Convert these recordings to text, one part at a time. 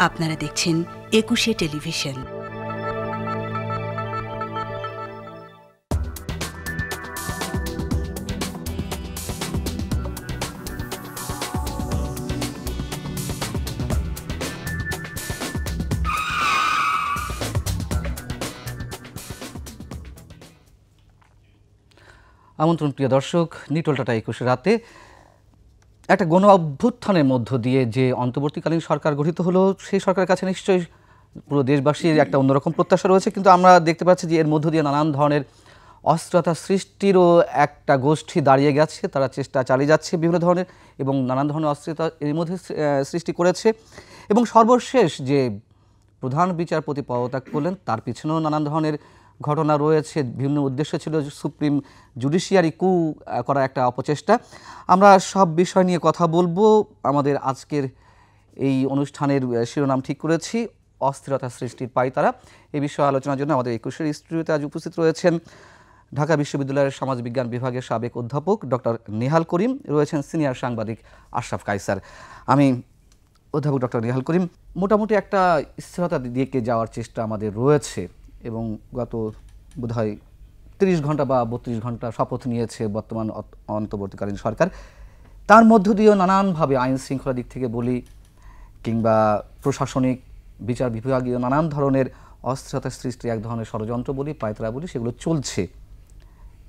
আপনারা দেখছেন একুশে টেলিভিশন। আমন্ত্রণ প্রিয় দর্শক, নিটল টাটা 21 রাতে একটা গণ অভ্যুত্থানের মধ্য দিয়ে যে অন্তর্বর্তীকালীন সরকার গঠিত হলো, সেই সরকারের কাছে নিশ্চয়ই পুরো দেশবাসীর একটা অন্যরকম প্রত্যাশা রয়েছে। কিন্তু আমরা দেখতে পাচ্ছি যে এর মধ্য দিয়ে নানান ধরনের অস্থিরতা সৃষ্টিরও একটা গোষ্ঠী দাঁড়িয়ে গেছে। তারা চেষ্টা চালিয়ে যাচ্ছে বিভিন্ন ধরনের, এবং নানান ধরনের অস্থিরতা এর মধ্যে সৃষ্টি করেছে। এবং সর্বশেষ যে প্রধান বিচারপতি পদত্যাগ করলেন, তার পিছনেও নানান ধরনের ঘটনা রয়েছে। বিভিন্ন উদ্দেশ্য ছিল সুপ্রিম জুডিশিয়ারি কু করা একটা অপচেষ্টা। আমরা সব বিষয় নিয়ে কথা বলবো। আমাদের আজকের এই অনুষ্ঠানের শিরোনাম ঠিক করেছি, অস্থিরতা সৃষ্টির পায়তারা। এই বিষয়ে আলোচনার জন্য আমাদের 21-এর স্টুডিওতে আজ উপস্থিত রয়েছেন ঢাকা বিশ্ববিদ্যালয়ের সমাজবিজ্ঞান বিভাগের সাবেক অধ্যাপক ডক্টর নেহাল করিম, রয়েছেন সিনিয়র সাংবাদিক আশরাফ কায়সার। আমি অধ্যাপক ডক্টর নেহাল করিম, মোটামুটি একটা স্থিরতা দিকে যাওয়ার চেষ্টা আমাদের রয়েছে, এবং গত বোধহয় 30 ঘন্টা বা 32 ঘন্টা শপথ নিয়েছে বর্তমান অন্তর্বর্তীকালীন সরকার। তার মধ্য দিয়েও নানানভাবে আইন শৃঙ্খলা দিক থেকে বলি, কিংবা প্রশাসনিক বিচার বিভাগীয় নানান ধরনের অস্থিরতা সৃষ্টির এক ধরনের ষড়যন্ত্র বলি, পায়তারা বলি, সেগুলো চলছে।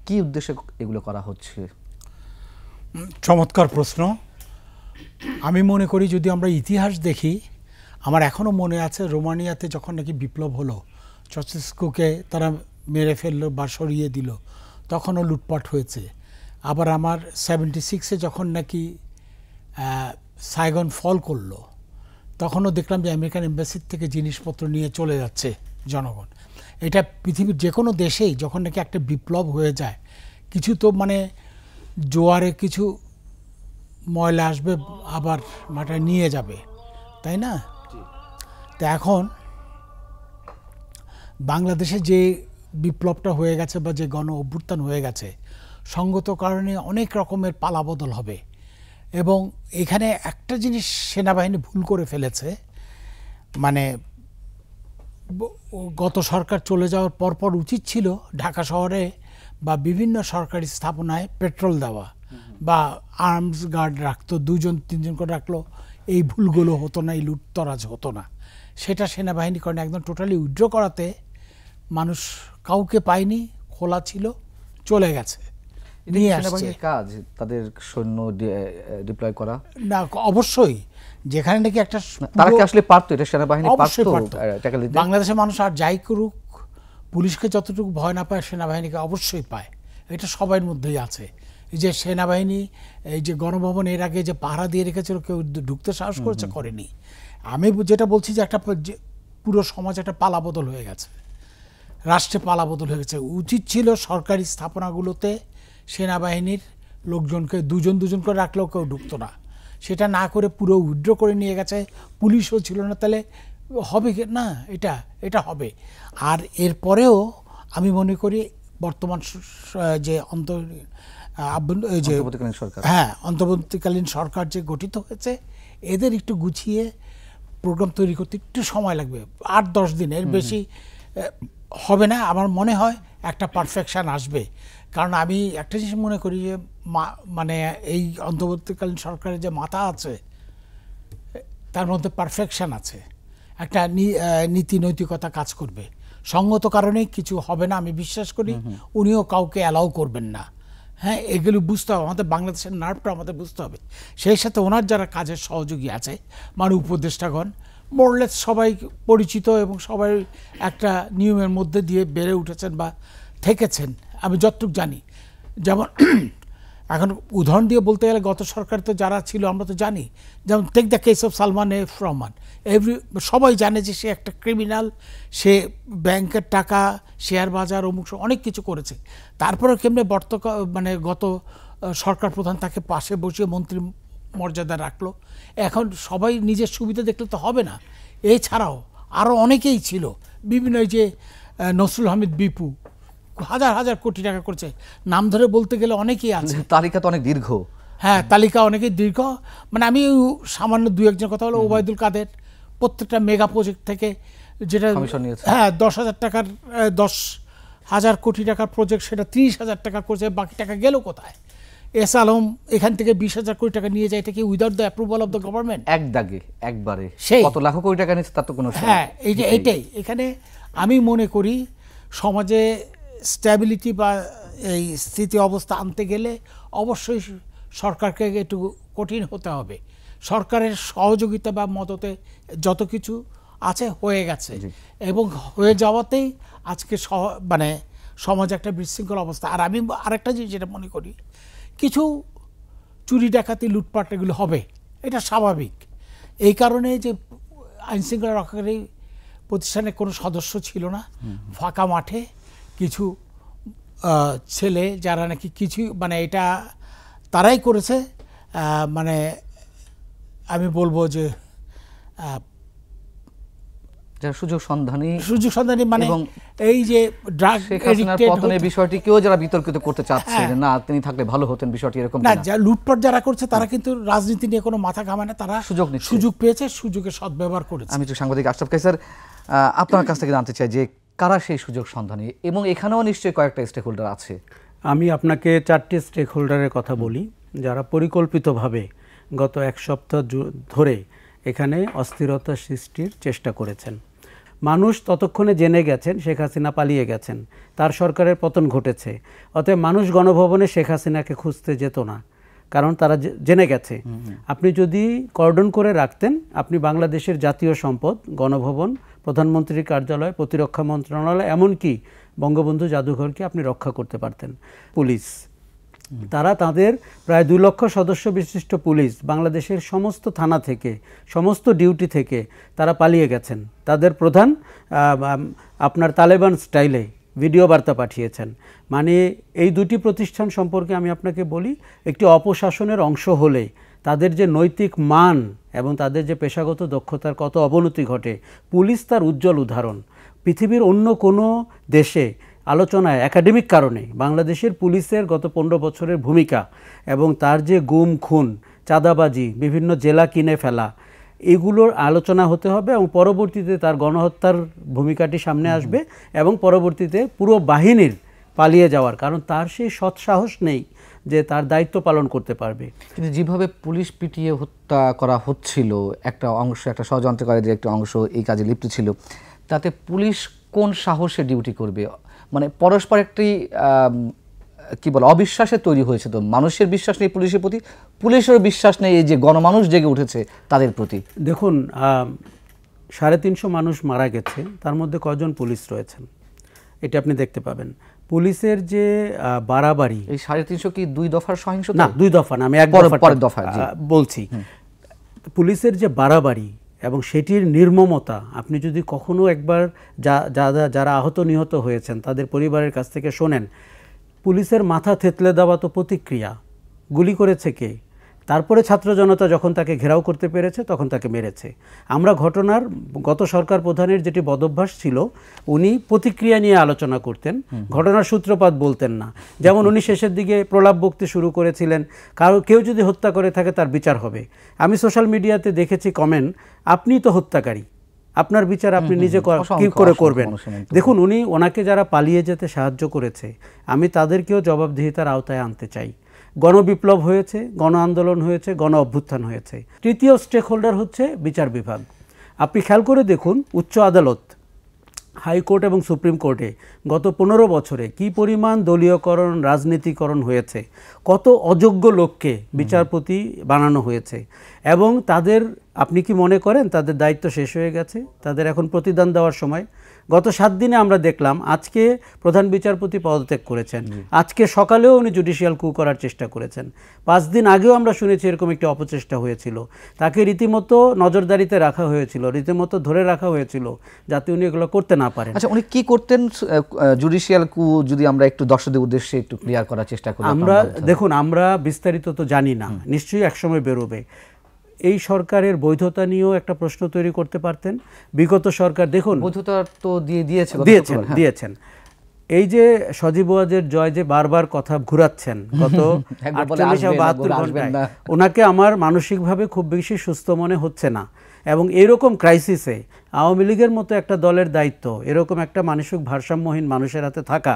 কি উদ্দেশ্যে এগুলো করা হচ্ছে? চমৎকার প্রশ্ন। আমি মনে করি যদি আমরা ইতিহাস দেখি, আমার এখনও মনে আছে রোমানিয়াতে যখন নাকি বিপ্লব হলো, চসেস্কুকে তারা মেরে ফেললো বা সরিয়ে দিল, তখনও লুটপাট হয়েছে। আবার আমার 76-এ যখন নাকি সাইগন ফল করলো, তখনও দেখলাম যে আমেরিকান এম্বাসির থেকে জিনিসপত্র নিয়ে চলে যাচ্ছে জনগণ। এটা পৃথিবীর যে কোনো দেশেই যখন নাকি একটা বিপ্লব হয়ে যায়, কিছু তো মানে জোয়ারে কিছু ময়লা আসবে, আবার মাঠে নিয়ে যাবে, তাই না? তো এখন বাংলাদেশে যে বিপ্লবটা হয়ে গেছে বা যে গণ অভ্যুত্থান হয়ে গেছে, সঙ্গত কারণে অনেক রকমের পালাবদল হবে। এবং এখানে একটা জিনিস সেনাবাহিনী ভুল করে ফেলেছে, মানে গত সরকার চলে যাওয়ার পরপর উচিত ছিল ঢাকা শহরে বা বিভিন্ন সরকারি স্থাপনায় পেট্রোল দেওয়া বা আর্মস গার্ড রাখতো, 2-3 করে রাখলো, এই ভুলগুলো হতো না, এই লুটতরাজ হতো না। সেটা সেনাবাহিনী কারণে একদম টোটালি উইথড্র করাতে মানুষ কাউকে পায়নি, খোলা ছিল, চলে গেছে। সেনাবাহিনীর কাজ তাদের সৈন্য ডিপ্লয় করা না, অবশ্যই যেখানে নাকি একটা তারা কি আসলে পারতো, এটা সেনাবাহিনী পারতো। বাংলাদেশের মানুষ আর যাই করুক, পুলিশকে যতটুকু ভয় না পায় সেনাবাহিনীকে অবশ্যই পায়। এটা সবার মধ্যেই আছে। এই যে সেনাবাহিনী এই যে গণভবন এর আগে যে পাহারা দিয়ে রেখেছিল, কেউ ঢুকতে সাহস করেছে? করেনি। আমি যেটা বলছি যে একটা পুরো সমাজ একটা পালাবদল হয়ে গেছে, রাষ্ট্রে পালাবদল হয়ে গেছে। উচিত ছিল সরকারি স্থাপনাগুলোতে সেনাবাহিনীর লোকজনকে 2-2 করে রাখলেও কেউ ঢুকতো না। সেটা না করে পুরো উইথড্র করে নিয়ে গেছে, পুলিশও ছিল না। তাহলে হবে না? এটা হবে। আর এরপরেও আমি মনে করি বর্তমান যে অন্তর্বর্তীকালীন সরকার যে গঠিত হয়েছে, এদের একটু গুছিয়ে প্রোগ্রাম তৈরি করতে একটু সময় লাগবে, 8-10 দিন, এর বেশি হবে না। আমার মনে হয় একটা পারফেকশন আসবে। কারণ আমি একটা জিনিস মনে করি যে মানে এই অন্তর্বর্তীকালীন সরকারের যে মাথা আছে, তার মধ্যে পারফেকশন আছে, একটা নীতি নৈতিকতা কাজ করবে। সঙ্গত কারণে কিছু হবে না আমি বিশ্বাস করি। উনিও কাউকে অ্যালাউ করবেন না। হ্যাঁ, এগুলো বুঝতে হবে, আমাদের বাংলাদেশের নার্ভটা আমাদের বুঝতে হবে। সেই সাথে ওনার যারা কাজের সহযোগী আছে, মানে উপদেষ্টাগণ, মোরলেস সবাই পরিচিত এবং সবাই একটা নিয়মের মধ্যে দিয়ে বেড়ে উঠেছেন বা থেকেছেন, আমি যতটুকু জানি। যেমন এখন উদাহরণ দিয়ে বলতে গেলে গত সরকার তো যারা ছিল আমরা তো জানি, যেমন take the case of Salman F Rahman. সবাই জানে যে সে একটা ক্রিমিনাল, সে ব্যাংকের টাকা, শেয়ার বাজার, অমুক অনেক কিছু করেছে। তারপরে কেমনে মানে গত সরকার প্রধান তাকে পাশে বসিয়ে মন্ত্রী মর্যাদা রাখলো। এখন সবাই নিজের সুবিধা দেখলে তো হবে না। এছাড়াও আরও অনেকেই ছিল, বিভিন্ন যে নসরুল হামিদ বিপু হাজার কোটি টাকা করেছে, নাম ধরে বলতে গেলে অনেকেই আছে, তালিকা তো অনেক দীর্ঘ। হ্যাঁ, তালিকা অনেকেই দীর্ঘ। মানে আমি সামান্য 2-1 কথা হলো, ওবায়দুল কাদের প্রত্যেকটা মেগা প্রজেক্ট থেকে যেটা কমিশন নিয়েছে। হ্যাঁ 10,000 টাকার 10,000 কোটি টাকার প্রজেক্ট সেটা 30,000 টাকা করছে, বাকি টাকা গেল কোথায়? এস আলম এখান থেকে 20,000 কোটি টাকা নিয়ে যায়, এটা কি without the approval of the government? এক দাগে একবারে সেই কত লাখ কোটি টাকা নিচ্ছে তার তো কোনো হ্যাঁ এই যে এটাই এখানে আমি মনে করি সমাজে স্ট্যাবিলিটি বা এই স্থিতি অবস্থা আনতে গেলে অবশ্যই সরকারকে একটু কঠিন হতে হবে। সরকারের সহযোগিতা বা মদতে যত কিছু আছে হয়ে গেছে, এবং হয়ে যাওয়াতেই আজকে মানে সমাজে একটা বিশৃঙ্খল অবস্থা। আর আমি আরেকটা জিনিস যেটা মনে করি, কিছু চুরি ডাকাতি লুটপাট এগুলো হবে, এটা স্বাভাবিক। এই কারণে যে আইনশৃঙ্খলা রক্ষাকারী প্রতিষ্ঠানে কোনো সদস্য ছিল না, ফাঁকা মাঠে কিছু ছেলে যারা নাকি কিছু মানে এটা তারাই করেছে, মানে আমি বলবো যে সুযোগ সন্ধানী মানে এই যে ড্রাগ পতনের বিষয়টি কেউ যারা বিতর্কিত করতে চাচ্ছে যে না তিনি থাকলে ভালো হতেন, বিষয়টি এরকম না। লুটপাট যারা করছে তারা কিন্তু রাজনীতি নিয়ে কোনো মাথা ঘামায় না, তারা সুযোগ পেয়েছে, সুযোগের সদ্ব্যবহার করেছে। আমি একটু সাংবাদিক আশরাফ কায়সার আপনার কাছ থেকে জানতে চাই যে কারা সেই সুযোগ সন্ধানী, এবং এখানেও নিশ্চয়ই কয়েকটা স্টেক হোল্ডার আছে। আমি আপনাকে 4টি স্টেক হোল্ডারের কথা বলি যারা পরিকল্পিতভাবে গত এক সপ্তাহ ধরে এখানে অস্থিরতা সৃষ্টির চেষ্টা করেছেন। মানুষ ততক্ষণে জেনে গেছেন শেখ হাসিনা পালিয়ে গেছেন, তার সরকারের পতন ঘটেছে, অতএব মানুষ গণভবনে শেখ হাসিনাকে খুঁজতে যেত না, কারণ তারা জেনে গেছে। আপনি যদি কর্ডন করে রাখতেন, আপনি বাংলাদেশের জাতীয় সম্পদ গণভবন, প্রধানমন্ত্রীর কার্যালয়, প্রতিরক্ষা মন্ত্রণালয়, এমনকি বঙ্গবন্ধু জাদুঘরকে আপনি রক্ষা করতে পারতেন। পুলিশ, তারা তাদের প্রায় 2 লক্ষ সদস্য বিশিষ্ট পুলিশ বাংলাদেশের সমস্ত থানা থেকে, সমস্ত ডিউটি থেকে তারা পালিয়ে গেছেন। তাদের প্রধান আপনার তালেবান স্টাইলে ভিডিও বার্তা পাঠিয়েছেন। মানে এই দুটি প্রতিষ্ঠান সম্পর্কে আমি আপনাকে বলি, একটি অপশাসনের অংশ হলে তাদের যে নৈতিক মান এবং তাদের যে পেশাগত দক্ষতার কত অবনতি ঘটে, পুলিশ তার উজ্জ্বল উদাহরণ। পৃথিবীর অন্য কোনো দেশে আলোচনায় একাডেমিক কারণে বাংলাদেশের পুলিশের গত 15 বছরের ভূমিকা এবং তার যে গুম খুন, চাঁদাবাজি, বিভিন্ন জেলা কিনে ফেলা, এগুলোর আলোচনা হতে হবে, এবং পরবর্তীতে তার গণহত্যার ভূমিকাটি সামনে আসবে, এবং পরবর্তীতে পুরো বাহিনীর পালিয়ে যাওয়ার, কারণ তার সেই সৎসাহস নেই যে তার দায়িত্ব পালন করতে পারবে। কিন্তু যেভাবে পুলিশ পিটিয়ে হত্যা করা হচ্ছিল, একটা অংশ, একটা ষড়যন্ত্রকারীদের একটা অংশ এই কাজে লিপ্ত ছিল, তাতে পুলিশ কোন সাহসে ডিউটি করবে? মানে পরস্পর একটি কি বলে অবিশ্বাসে তৈরি হয়েছে। তো মানুষের বিশ্বাস নেই পুলিশের প্রতি, পুলিশেরও বিশ্বাস নেই এই যে গণমানুষ জেগে উঠেছে তাদের প্রতি। দেখুন, 350 মানুষ মারা গেছে, তার মধ্যে কজন পুলিশ রয়েছেন এটা আপনি দেখতে পাবেন। পুলিশের যে বাড়াবাড়ি, এই 350 কি 2 দফার সহিংসতা? না, 2 দফা না, আমি এক দফা বলছি। পুলিশের যে বাড়াবাড়ি এবং সেটির নির্মমতা, আপনি যদি কখনো একবার যারা আহত নিহত হয়েছেন তাদের পরিবারের কাছ থেকে শোনেন, পুলিশের মাথা থেতলে দেওয়া তো প্রতিক্রিয়া, গুলি করেছে কে? তারপরে ছাত্র জনতা যখন তাকে ঘেরাও করতে পেরেছে তখন তাকে মেরেছে। আমরা ঘটনার গত সরকার প্রধানের যেটি বদভ্যাস ছিল, উনি প্রতিক্রিয়া নিয়ে আলোচনা করতেন, ঘটনার সূত্রপাত বলতেন না। যেমন উনি শেষের দিকে প্রলাপ বক্তি শুরু করেছিলেন, কেউ যদি হত্যা করে থাকে তার বিচার হবে। আমি সোশ্যাল মিডিয়াতে দেখেছি কমেন্ট, আপনি তো হত্যাকারী, আপনার বিচার আপনি নিজে কি করে করবেন? দেখুন, ওনাকে যারা পালিয়ে যেতে সাহায্য করেছে, আমি তাদেরকেও জবাবদিহিতার আওতায় আনতে চাই। গণবিপ্লব হয়েছে, গণ আন্দোলন হয়েছে, গণ অভ্যুত্থান হয়েছে। তৃতীয় স্টেক হোল্ডার হচ্ছে বিচার বিভাগ। আপনি খেয়াল করে দেখুন, উচ্চ আদালত, হাইকোর্ট এবং সুপ্রিম কোর্টে গত 15 বছরে কি পরিমাণ দলীয়করণ, রাজনীতিকরণ হয়েছে, কত অযোগ্য লোককে বিচারপতি বানানো হয়েছে, এবং তাদের, আপনি কি মনে করেন তাদের দায়িত্ব শেষ হয়ে গেছে? তাদের এখন প্রতিদান দেওয়ার সময়। গত 7 দিনে আমরা দেখলাম, আজকে প্রধান বিচারপতি পদত্যাগ করেছেন, আজকে সকালেও উনি জুডিশিয়াল কু করার চেষ্টা করেছেন। 5 দিন আগেও আমরা শুনেছি এরকম একটি অপচেষ্টা হয়েছিল, তাকে রীতিমতো নজরদারিতে রাখা হয়েছিল, রীতিমতো ধরে রাখা হয়েছিল যাতে উনি এগুলো করতে না পারেন। আচ্ছা, উনি কি করতেন? জুডিশিয়াল কু যদি আমরা একটু দর্শকদের উদ্দেশ্যে একটু ক্লিয়ার করার চেষ্টা করি। আমরা দেখুন, আমরা বিস্তারিত তো জানি না, নিশ্চয়ই একসময় বেরোবে। এই সরকারের বৈধতা নিয়েও একটা প্রশ্ন তৈরি করতে পারতেন। বিগত সরকার দেখুন বৈধতা তো দিয়েছেন। এই যে সজীব ওয়াজের জয় যে বারবার কথা ঘুরাচ্ছেন গত 48 বা 72 ঘন্টায়, ওনাকে আমার মানসিকভাবে খুব বেশি সুস্থ মনে হচ্ছে না। এবং এরকম ক্রাইসিসে আওয়ামী লীগের মতো একটা দলের দায়িত্ব এরকম একটা মানসিক ভারসাম্যহীন মানুষের হাতে থাকা,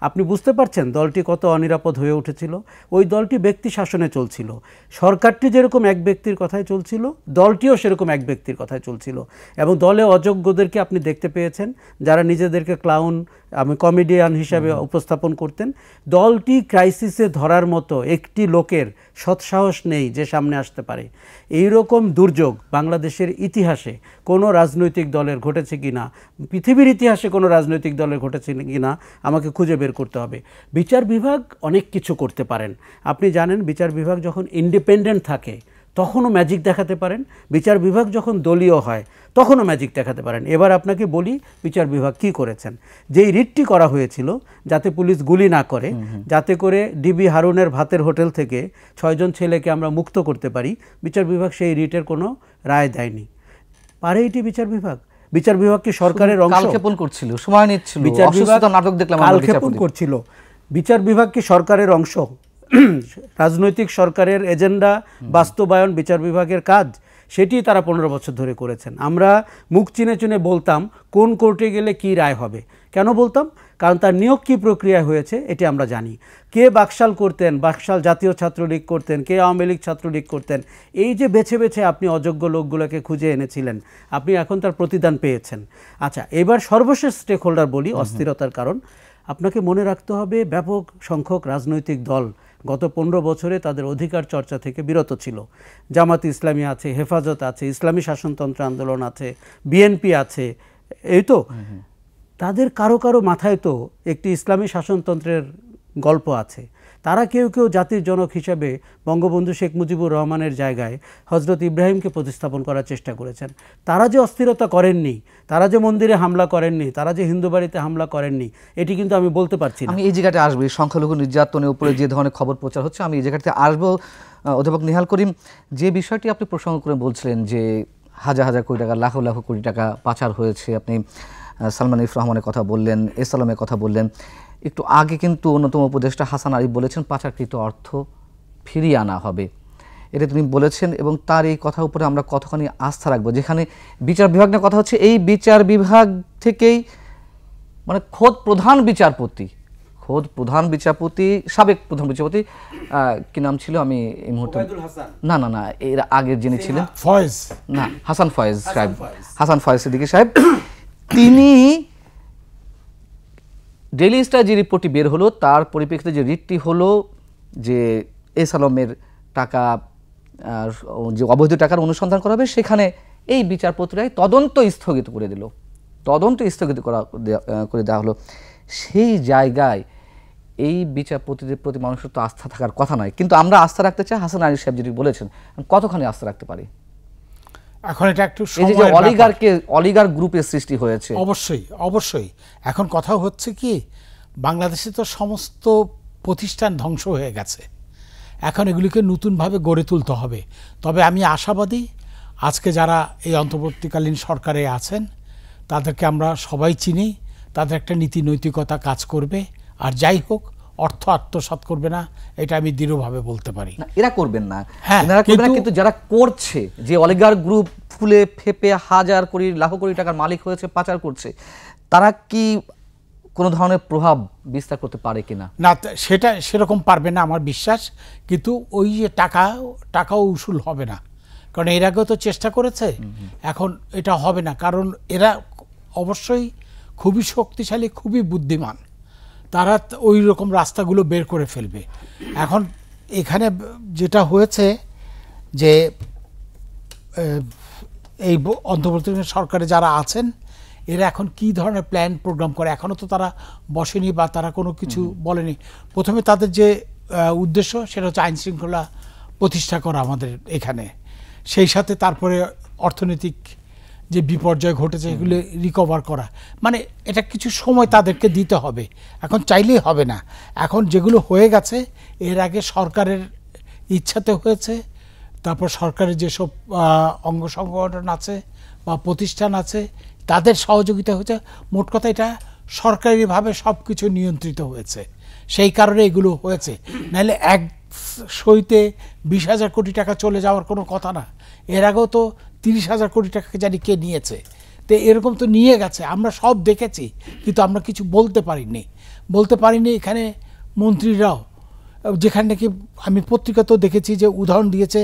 আপনি বুঝতে পারছেন দলটি কত অনিরাপদ হয়ে উঠেছিল। ওই দলটি ব্যক্তি শাসনে চলছিল, সরকারটি যেরকম এক ব্যক্তির কথায় চলছিল, দলটিও সেরকম এক ব্যক্তির কথায় চলছিল। এবং দলে অযোগ্যদেরকে আপনি দেখতে পেয়েছেন, যারা নিজেদেরকে ক্লাউন, কমেডিয়ান হিসাবে উপস্থাপন করতেন। দলটি ক্রাইসিসে ধরার মতো একটি লোকের সৎসাহস নেই যে সামনে আসতে পারে। এইরকম দুর্যোগ বাংলাদেশের ইতিহাসে কোনো রাজনৈতিক দলের ঘটেছে কিনা, পৃথিবীর ইতিহাসে কোনো রাজনৈতিক দলের ঘটেছে কিনা আমাকে খুঁজে বের করতে হবে। বিচার বিভাগ অনেক কিছু করতে পারেন। আপনি জানেন বিচার বিভাগ যখন ইন্ডিপেন্ডেন্ট থাকে তখনও ম্যাজিক দেখাতে পারেন, বিচার বিভাগ যখন দলীয় হয় তখনও ম্যাজিক দেখাতে পারেন। এবার আপনাকে বলি বিচার বিভাগ কি করেছেন। যেই রিটটি করা হয়েছিল যাতে পুলিশ গুলি না করে, যাতে করে ডিবি হারুনের ভাতের হোটেল থেকে 6 জন ছেলেকে আমরা মুক্ত করতে পারি, বিচার বিভাগ সেই রিটের কোনো রায় দেয়নি। পারে এটি বিচার বিভাগ? বিচার বিভাগ কি সরকারের অংশ? কালক্ষেপণ করছিল, সময় নিচ্ছিল, বিচার বিভাগ নাটক দেখলাম, কালক্ষেপণ করছিল। বিচার বিভাগ কি সরকারের অংশ? রাজনৈতিক সরকারের এজেন্ডা বাস্তবায়ন বিচার বিভাগের কাজ, সেটি তারা 15 বছর ধরে করেছেন। আমরা মুখ চিনে চিনে বলতাম কোন কোর্টে গেলে কি রায় হবে। কেন বলতাম? কারণ তার নিয়োগ কী প্রক্রিয়া হয়েছে এটি আমরা জানি। কে বাকশাল করতেন, বাকশাল জাতীয় ছাত্রলীগ করতেন, কে আওয়ামী লীগ ছাত্রলীগ করতেন। এই যে বেছে বেছে আপনি অযোগ্য লোকগুলোকে খুঁজে এনেছিলেন, আপনি এখন তার প্রতিদান পেয়েছেন। আচ্ছা, এবার সর্বশেষ স্টেক হোল্ডার বলি, অস্থিরতার কারণ। আপনাকে মনে রাখতে হবে ব্যাপক সংখ্যক রাজনৈতিক দল গত 15 বছরে তাদের অধিকার চর্চা থেকে বিরত ছিল। জামাত ইসলামী আছে, হেফাজত আছে, ইসলামী শাসনতন্ত্র আন্দোলন আছে, বিএনপি আছে, এই তো তাদের কারো কারো মাথায় তো একটি ইসলামী শাসনতন্ত্রের গল্প আছে। তারা কেউ কেউ জাতির জনক হিসাবে বঙ্গবন্ধু শেখ মুজিবুর রহমানের জায়গায় হজরত ইব্রাহিমকে প্রতিস্থাপন করার চেষ্টা করেছেন। তারা যে অস্থিরতা করেননি, তারা যে মন্দিরে হামলা করেননি, তারা যে হিন্দু বাড়িতে হামলা করেননি, এটি কিন্তু আমি বলতে পারছি না। আমি এই জায়গাতে আসবো, সংখ্যালঘু নির্যাতনের উপরে যে ধরনের খবর প্রচার হচ্ছে, আমি এই জায়গাতে আসবো। অধ্যাপক নিহাল করিম, যে বিষয়টি আপনি প্রসঙ্গ করে বলছিলেন যে হাজার হাজার কোটি টাকা, লাখ লাখ কোটি টাকা পাচার হয়েছে, আপনি সালমান এফ রহমানের কথা বললেন, এসালামের কথা বললেন। একটু আগে কিন্তু অন্যতম উপদেষ্টা হাসান আরিফ বলেছেন পাচারকৃত অর্থ ফিরিয়ে আনা হবে, এটা তিনি বলেছেন। এবং তার এই কথার উপরে আমরা কতখানি আস্থা রাখবো, যেখানে বিচার বিভাগ নিয়ে কথা হচ্ছে, এই বিচার বিভাগ থেকেই মানে খোদ প্রধান বিচারপতি, সাবেক প্রধান বিচারপতি, কি নাম ছিল আমি এই মুহূর্তে, না না না এর আগের যিনি ছিলেন ফয়েজ, না হাসান ফয়েজ সাহেব, হাসান ফয়েজ সিদ্দিকী সাহেব, তিনি ডেইলি স্টার যে রিপোর্টটি বের হলো তার পরিপ্রেক্ষিতে যে রিটটি হলো যে এসালামের টাকা, যে অবৈধ টাকার অনুসন্ধান করা হবে, সেখানে এই বিচারপতিরাই তদন্ত স্থগিত করে দিল, করে দেওয়া হলো। সেই জায়গায় এই বিচারপতিদের প্রতি মানুষের তো আস্থা থাকার কথা নয়, কিন্তু আমরা আস্থা রাখতে চাই। হাসান আরিফ সাহেব যেটি বলেছেন, কতখানি আস্থা রাখতে পারি? এখন এটা একটু অলিগার গ্রুপের সৃষ্টি হয়েছে। অবশ্যই এখন কথা হচ্ছে কি, বাংলাদেশে তো সমস্ত প্রতিষ্ঠান ধ্বংস হয়ে গেছে, এখন এগুলিকে নতুনভাবে গড়ে তুলতে হবে। তবে আমি আশাবাদী, আজকে যারা এই অন্তর্বর্তীকালীন সরকারে আছেন তাদেরকে আমরা সবাই চিনি, তাদের একটা নীতি নৈতিকতা কাজ করবে। আর যাই হোক, অর্থ আত্মসাৎ করবে না, এটা আমি দৃঢ়ভাবে বলতে পারি। এরা করবেন না, কিন্তু যারা করছে, যে অলিগার গ্রুপ ফুলে ফেপে হাজার কোটি লাখ কোটি টাকার মালিক হয়েছে, পাচার করছে, তারা কি কোনো ধরনের প্রভাব বিস্তার করতে পারে কিনা? না, সেটা সেরকম পারবে না আমার বিশ্বাস। কিন্তু ওই যে টাকাও উসুল হবে না, কারণ এর আগেও তো চেষ্টা করেছে, এখন এটা হবে না। কারণ এরা অবশ্যই খুবই শক্তিশালী, খুবই বুদ্ধিমান, তারা ওই রকম রাস্তাগুলো বের করে ফেলবে। এখন এখানে যেটা হয়েছে যে এই অন্তর্বর্তীকালীন সরকারে যারা আছেন, এরা এখন কি ধরনের প্ল্যান প্রোগ্রাম করে, এখনও তো তারা বসেনি বা তারা কোনো কিছু বলেনি। প্রথমে তাদের যে উদ্দেশ্য সেটা হচ্ছে আইন শৃঙ্খলা প্রতিষ্ঠা করা আমাদের এখানে, সেই সাথে তারপরে অর্থনৈতিক যে বিপর্যয় ঘটেছে এগুলো রিকভার করা। মানে এটা কিছু সময় তাদেরকে দিতে হবে, এখন চাইলেই হবে না। এখন যেগুলো হয়ে গেছে এর আগে সরকারের ইচ্ছাতে হয়েছে, তারপর সরকারের যেসব অঙ্গ সংগঠন আছে বা প্রতিষ্ঠান আছে তাদের সহযোগিতা হয়েছে। মোট কথা এটা সরকারিভাবে সব কিছু নিয়ন্ত্রিত হয়েছে, সেই কারণে এগুলো হয়েছে। নাহলে এক সইতে 20,000 কোটি টাকা চলে যাওয়ার কোনো কথা না। এর আগেও তো 30,000 কোটি টাকাকে জানি কে নিয়েছে। তো এরকম তো নিয়ে গেছে, আমরা সব দেখেছি, কিন্তু আমরা কিছু বলতে পারিনি। এখানে মন্ত্রীরাও, যেখানে নাকি আমি পত্রিকাতেও দেখেছি যে উদাহরণ দিয়েছে,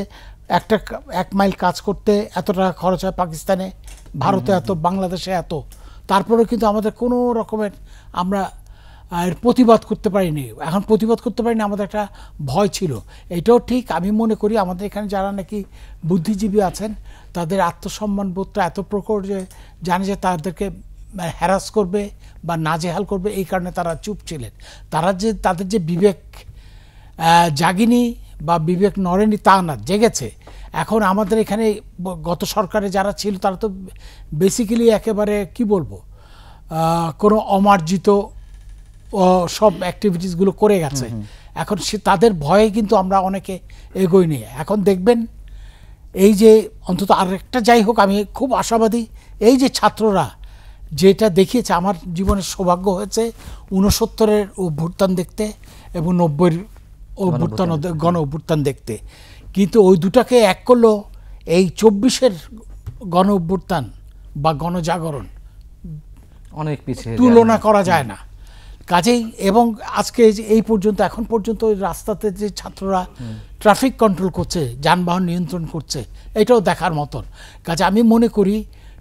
1 মাইল কাজ করতে এত টাকা খরচ হয় পাকিস্তানে, ভারতে এত, বাংলাদেশে এত, তারপরেও কিন্তু আমাদের কোনো রকমের আমরা এর প্রতিবাদ করতে পারিনি। এখন প্রতিবাদ করতে পারিনি, আমাদের একটা ভয় ছিল। এটাও ঠিক, আমি মনে করি আমাদের এখানে যারা নাকি বুদ্ধিজীবী আছেন তাদের আত্মসম্মান বোধটা এত প্রখর যে জানে যে তাদেরকে হ্যারাস করবে বা নাজেহাল করবে, এই কারণে তারা চুপ ছিলেন। তাদের যে বিবেক জাগিনি বা বিবেক নড়েনি তা না, জেগেছে। এখন আমাদের এখানে গত সরকারে যারা ছিল তারা তো বেসিক্যালি একেবারে কি বলবো, কোনো অমার্জিত সব অ্যাক্টিভিটিসগুলো করে গেছে। এখন তাদের ভয়ে কিন্তু আমরা অনেকে এগোইনি। এখন দেখবেন এই যে অন্তত আরেকটা, যাই হোক আমি খুব আশাবাদী, এই যে ছাত্ররা যেটা দেখিয়েছে, আমার জীবনের সৌভাগ্য হয়েছে 69-এর অভ্যুত্থান দেখতে এবং 90-এর অভ্যুত্থান, গণ অভ্যুত্থান দেখতে, কিন্তু ওই দুটাকে এক করলো এই 24-এর গণ অভ্যুত্থান বা গণজাগরণ, অনেক পিছিয়ে তুলনা করা যায় না। কাজেই এবং আজকে এই পর্যন্ত, এখন পর্যন্ত রাস্তাতে যে ছাত্ররা ট্রাফিক কন্ট্রোল করছে, যানবাহন নিয়ন্ত্রণ করছে, এটাও দেখার মতন। কাজে আমি মনে করি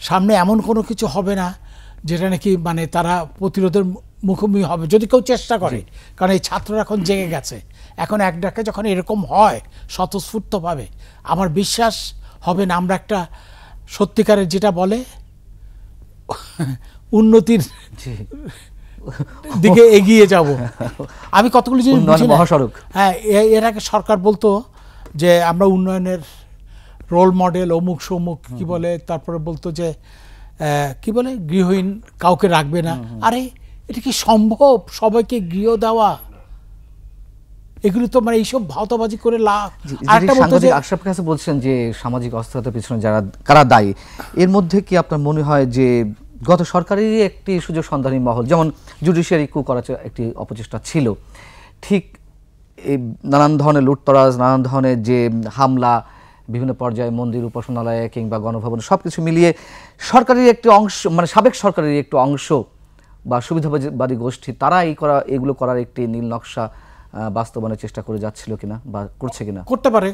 সামনে এমন কোনো কিছু হবে না যেটা নাকি মানে তারা প্রতিরোধের মুখোমুখি হবে, যদি কেউ চেষ্টা করে। কারণ এই ছাত্ররা এখন জেগে গেছে। এখন এক ডাকে যখন এরকম হয় স্বতঃস্ফূর্তভাবে, আমার বিশ্বাস হবে না আমরা একটা সত্যিকারের যেটা বলে উন্নতির দিকে এগিয়ে যাব। আমি কতগুলো জিনিস বুঝি না। মহাসড়ক, হ্যাঁ, এর আগে সরকার বলতো যে আমরা উন্নয়নের রোল মডেল অমুক সমুক কি বলে, তারপরে বলতো যে কি বলে গৃহহীন কাউকে রাখবে না। আরে এটা কি সম্ভব সবাইকে গৃহ দেওয়া? এগুলো তো মানে এইসব ভাওতাবাজি করে লাভ। আশরাফ কাছে বলছেন যে সামাজিক অস্থিরতার পিছনে কারা দায়ী, এর মধ্যে কি আপনার মনে হয় যে গত সরকারেরই একটি সুযোগ সন্ধানী মহল, যেমন জুডিশিয়ারি কু করার একটি অপচেষ্টা ছিল, ঠিক এই নানান ধরনের লুটতরাজ, নানান ধরনের যে হামলা, বিভিন্ন পর্যায়ে মন্দির উপাসনালয়ে কিংবা গণভবন, সব কিছু মিলিয়ে সরকারের একটি অংশ, মানে সাবেক সরকারের একটি অংশ বা সুবিধাবাদী গোষ্ঠী, তারা এগুলো করার একটি নীল নকশা বাস্তবায়নের চেষ্টা করে যাচ্ছিল কিনা বা করছে কিনা? করতে পারে,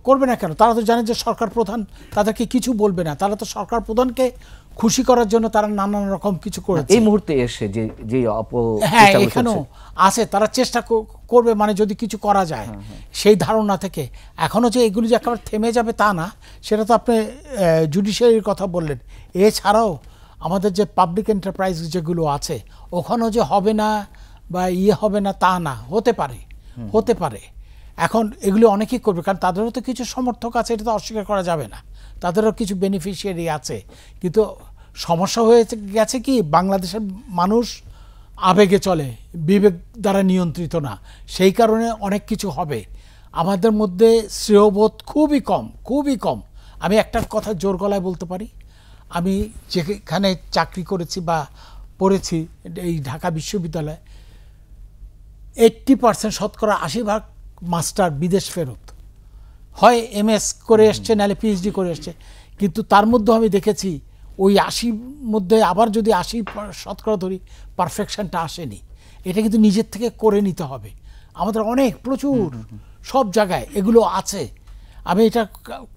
করবে না কেন? তারা তো জানে যে সরকার প্রধান তাদেরকে কিছু বলবে না। তারা তো সরকার প্রধানকে খুশি করার জন্য তারা নানান রকম কিছু করেছে। এই মুহূর্তে এসে যে হ্যাঁ, এখানেও আছে, তারা চেষ্টা করবে, মানে যদি কিছু করা যায় সেই ধারণা থেকে। এখনও যে এগুলি যে একেবারে থেমে যাবে তা না, সেটা তো আপনি জুডিশিয়ারির কথা বললেন। এছাড়াও আমাদের যে পাবলিক এন্টারপ্রাইজ যেগুলো আছে, ওখানেও যে হবে না বা হবে না তা না, হতে পারে। এখন এগুলো অনেকেই করবে, কারণ তাদেরও তো কিছু সমর্থক আছে, এটা তো অস্বীকার করা যাবে না। তাদেরও কিছু বেনিফিশিয়ারি আছে। কিন্তু সমস্যা হয়ে গেছে কি, বাংলাদেশের মানুষ আবেগে চলে, বিবেক দ্বারা নিয়ন্ত্রিত না। সেই কারণে অনেক কিছু হবে। আমাদের মধ্যে শ্রেয়বোধ খুবই কম। আমি একটা কথা জোর গলায় বলতে পারি, আমি যেখানে চাকরি করেছি বা পড়েছি, এই ঢাকা বিশ্ববিদ্যালয়ে 80% শতকরা 80% মাস্টার বিদেশ ফেরত, হয় MS করে এসছে, নাহলে PhD করে এসছে। কিন্তু তার মধ্যে আমি দেখেছি ওই 80 মধ্যে আবার যদি 80% ধরি, পারফেকশনটা আসেনি। এটা কিন্তু নিজের থেকে করে নিতে হবে। আমাদের অনেক প্রচুর সব জায়গায় এগুলো আছে। আমি এটা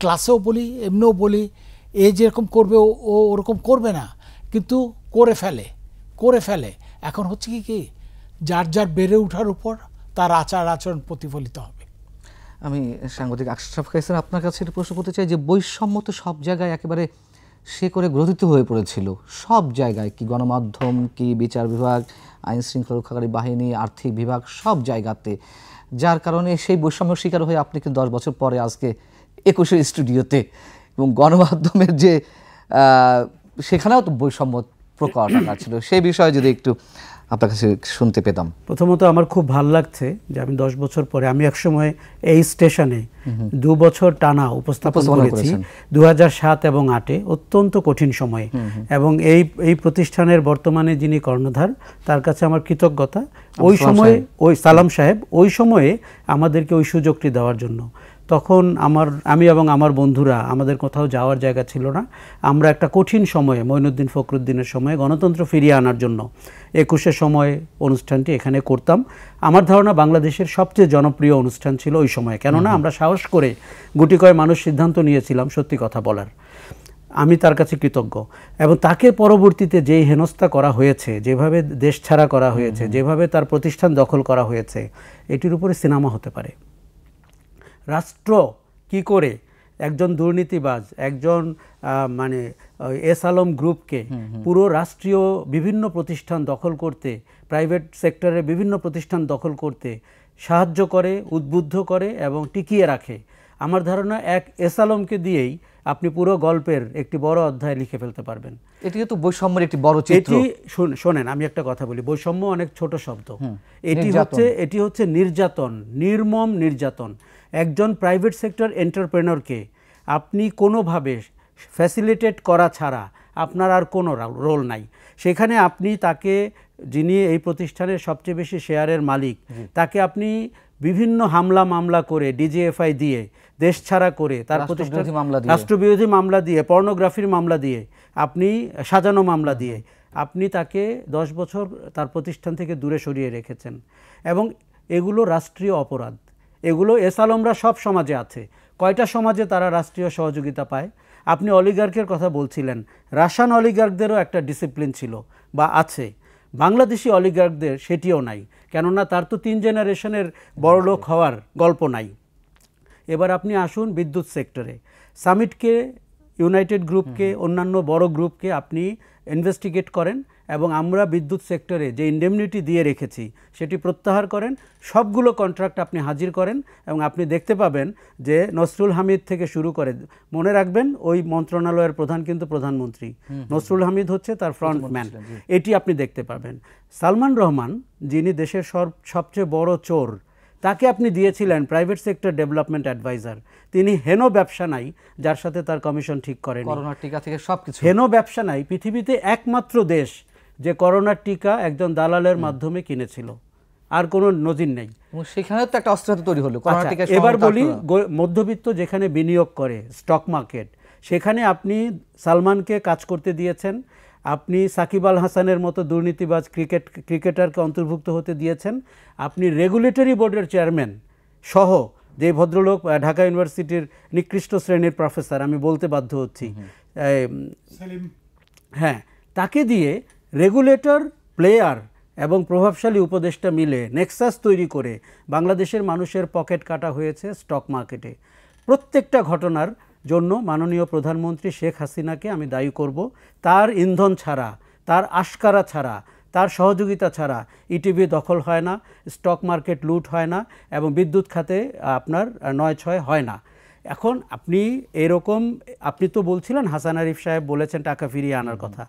ক্লাসেও বলি, এমনিও বলি, এ যেরকম করবে ও ওরকম করবে না, কিন্তু করে ফেলে। এখন হচ্ছে কি যার বেড়ে ওঠার উপর তার আচরণ প্রতিফলিত হবে। আমি সাংবাদিক আশরাফ কায়সার আপনার কাছে একটা প্রশ্ন করতে চাই যে বৈষম্য তো সব জায়গায় একেবারে সে করে গ্রথিত হয়ে পড়েছিল, সব জায়গায়, কি গণমাধ্যম, কি বিচার বিভাগ, আইন শৃঙ্খলা রক্ষাকারী বাহিনী, আর্থিক বিভাগ, সব জায়গাতে, যার কারণে সেই বৈষম্যের শিকার হয়ে আপনি কিন্তু 10 বছর পরে আজকে 21 স্টুডিওতে, এবং গণমাধ্যমের যে সেখানেও তো বৈষম্য প্রকট আকার ছিল, সেই বিষয়ে যদি একটু আপনার কাছে শুনতে পেতাম। প্রথমত আমার খুব ভালো লাগছে যে আমি 10 বছর পরে, আমি একসময় এই স্টেশনে 2 বছর টানা উপস্থাপন করেছি 2007 এবং 2008-এ, অত্যন্ত কঠিন সময়ে। এবং এই প্রতিষ্ঠানের বর্তমানে যিনি কর্ণধার, তার কাছে আমার কৃতজ্ঞতা। ওই সময়ে সালাম সাহেব ওই সময়ে আমাদেরকে ওই সুযোগটি দেওয়ার জন্য। তখন আমি এবং আমার বন্ধুরা, আমাদের কোথাও যাওয়ার জায়গা ছিল না। আমরা একটা কঠিন সময়ে, মঈনুদ্দিন ফখরুদ্দিনের সময়ে গণতন্ত্র ফিরিয়ে আনার জন্য 21-এর সময় অনুষ্ঠানটি এখানে করতাম। আমার ধারণা বাংলাদেশের সবচেয়ে জনপ্রিয় অনুষ্ঠান ছিল ওই সময়, কেননা আমরা সাহস করে গুটি কয়েক মানুষ সিদ্ধান্ত নিয়েছিলাম সত্যি কথা বলার। আমি তার কাছে কৃতজ্ঞ। এবং তাকে পরবর্তীতে যেই হেনস্থা করা হয়েছে, যেভাবে দেশ ছাড়া করা হয়েছে, যেভাবে তার প্রতিষ্ঠান দখল করা হয়েছে, এটির উপরে সিনেমা হতে পারে। রাষ্ট্র কি করে একজন দুর্নীতিবাজ, একজন মানে এস আলম গ্রুপকে পুরো রাষ্ট্রীয় বিভিন্ন প্রতিষ্ঠান দখল করতে, প্রাইভেট সেক্টরের বিভিন্ন প্রতিষ্ঠান দখল করতে সাহায্য করে, উদ্বুদ্ধ করে এবং টিকিয়ে রাখে, আমার ধারণা এক এস আলমকে দিয়েই আপনি পুরো গল্পের একটি বড় অধ্যায় লিখে ফেলতে পারবেন। এটি তো বৈষম্যের একটি বড় চিত্র। এটি শোনেন, আমি একটা কথা বলি, বৈষম্য অনেক ছোট শব্দ। এটি হচ্ছে নির্যাতন, নির্মম নির্যাতন। একজন প্রাইভেট সেক্টর এন্টারপ্রেনরকে আপনি কোনোভাবে ফ্যাসিলিটেট করা ছাড়া আপনার আর কোনো রোল নাই। সেখানে আপনি তাকে, যিনি এই প্রতিষ্ঠানের সবচেয়ে বেশি শেয়ারের মালিক, তাকে আপনি বিভিন্ন হামলা মামলা করে, ডিজিএফআই দিয়ে, দেশ ছাড়া করে, তার প্রতিষ্ঠান রাষ্ট্রবিরোধী মামলা দিয়ে, পর্নোগ্রাফির মামলা দিয়ে, আপনি সাজানো মামলা দিয়ে আপনি তাকে 10 বছর তার প্রতিষ্ঠান থেকে দূরে সরিয়ে রেখেছেন। এবং এগুলো রাষ্ট্রীয় অপরাধ। এগুলো এস আলমরা সব সমাজে আছে। কয়টা সমাজে তারা রাষ্ট্রীয় সহযোগিতা পায়? আপনি অলিগার্কের কথা বলছিলেন, রাশিয়ান অলিগার্কদেরও একটা ডিসিপ্লিন ছিল বা আছে। বাংলাদেশি অলিগার্কদের সেটিও নাই, কেননা তার তো 3 জেনারেশনের বড়লোক হওয়ার গল্প নাই। এবার আপনি আসুন বিদ্যুৎ সেক্টরে। সামিটকে, ইউনাইটেড গ্রুপকে, অন্যান্য বড় গ্রুপকে আপনি ইনভেস্টিগেট করেন এবং আমরা বিদ্যুৎ সেক্টরে যে ইন্ডেমনিটি দিয়ে রেখেছি সেটি প্রত্যাহার করেন। সবগুলো কন্ট্রাক্ট আপনি হাজির করেন এবং আপনি দেখতে পাবেন যে নসরুল হামিদ থেকে শুরু করে, মনে রাখবেন ওই মন্ত্রণালয়ের প্রধান কিন্তু প্রধানমন্ত্রী, নসরুল হামিদ হচ্ছে তার ফ্রন্টম্যান, এটি আপনি দেখতে পাবেন। সালমান রহমান, যিনি দেশের সবচেয়ে বড় চোর, তাকে আপনি দিয়েছিলেন প্রাইভেট সেক্টর ডেভেলপমেন্ট অ্যাডভাইজার। তিনি হেন ব্যবসা নাই যার সাথে তার কমিশন ঠিক করেন। করোনার টিকা থেকে সবকিছু, হেন ব্যবসা নাই। পৃথিবীতে একমাত্র দেশ যে করোনার টিকা একজন দালালের মাধ্যমে কিনেছিল, আর কোনো নজির নেই। সেখানে তো একটা অস্ত্র তৈরি হলো। এবার বলি, মধ্যবিত্ত যেখানে বিনিয়োগ করে, স্টক মার্কেট, সেখানে আপনি সালমানকে কাজ করতে দিয়েছেন। আপনি সাকিব আল হাসানের মতো দুর্নীতিবাজ ক্রিকেটারকে অন্তর্ভুক্ত হতে দিয়েছেন। আপনি রেগুলেটরি বোর্ডের চেয়ারম্যান সহ, যে ভদ্রলোক ঢাকা ইউনিভার্সিটির নিকৃষ্ট শ্রেণীর প্রফেসর, আমি বলতে বাধ্য হচ্ছি, হ্যাঁ, তাকে দিয়ে রেগুলেটর, প্লেয়ার এবং প্রভাবশালী উপদেষ্টা মিলে নেক্সাস তৈরি করে বাংলাদেশের মানুষের পকেট কাটা হয়েছে স্টক মার্কেটে। প্রত্যেকটা ঘটনার জন্য মাননীয় প্রধানমন্ত্রী শেখ হাসিনাকে আমি দায়ী করব। তার ইন্ধন ছাড়া, তার আশকারা ছাড়া, তার সহযোগিতা ছাড়া ইটিভি দখল হয় না, স্টক মার্কেট লুট হয় না এবং বিদ্যুৎ খাতে আপনার 9-6 হয় না। এখন আপনি এরকম, আপনি তো বলছিলেন হাসান আরিফ সাহেব বলেছেন টাকা ফিরিয়ে আনার কথা,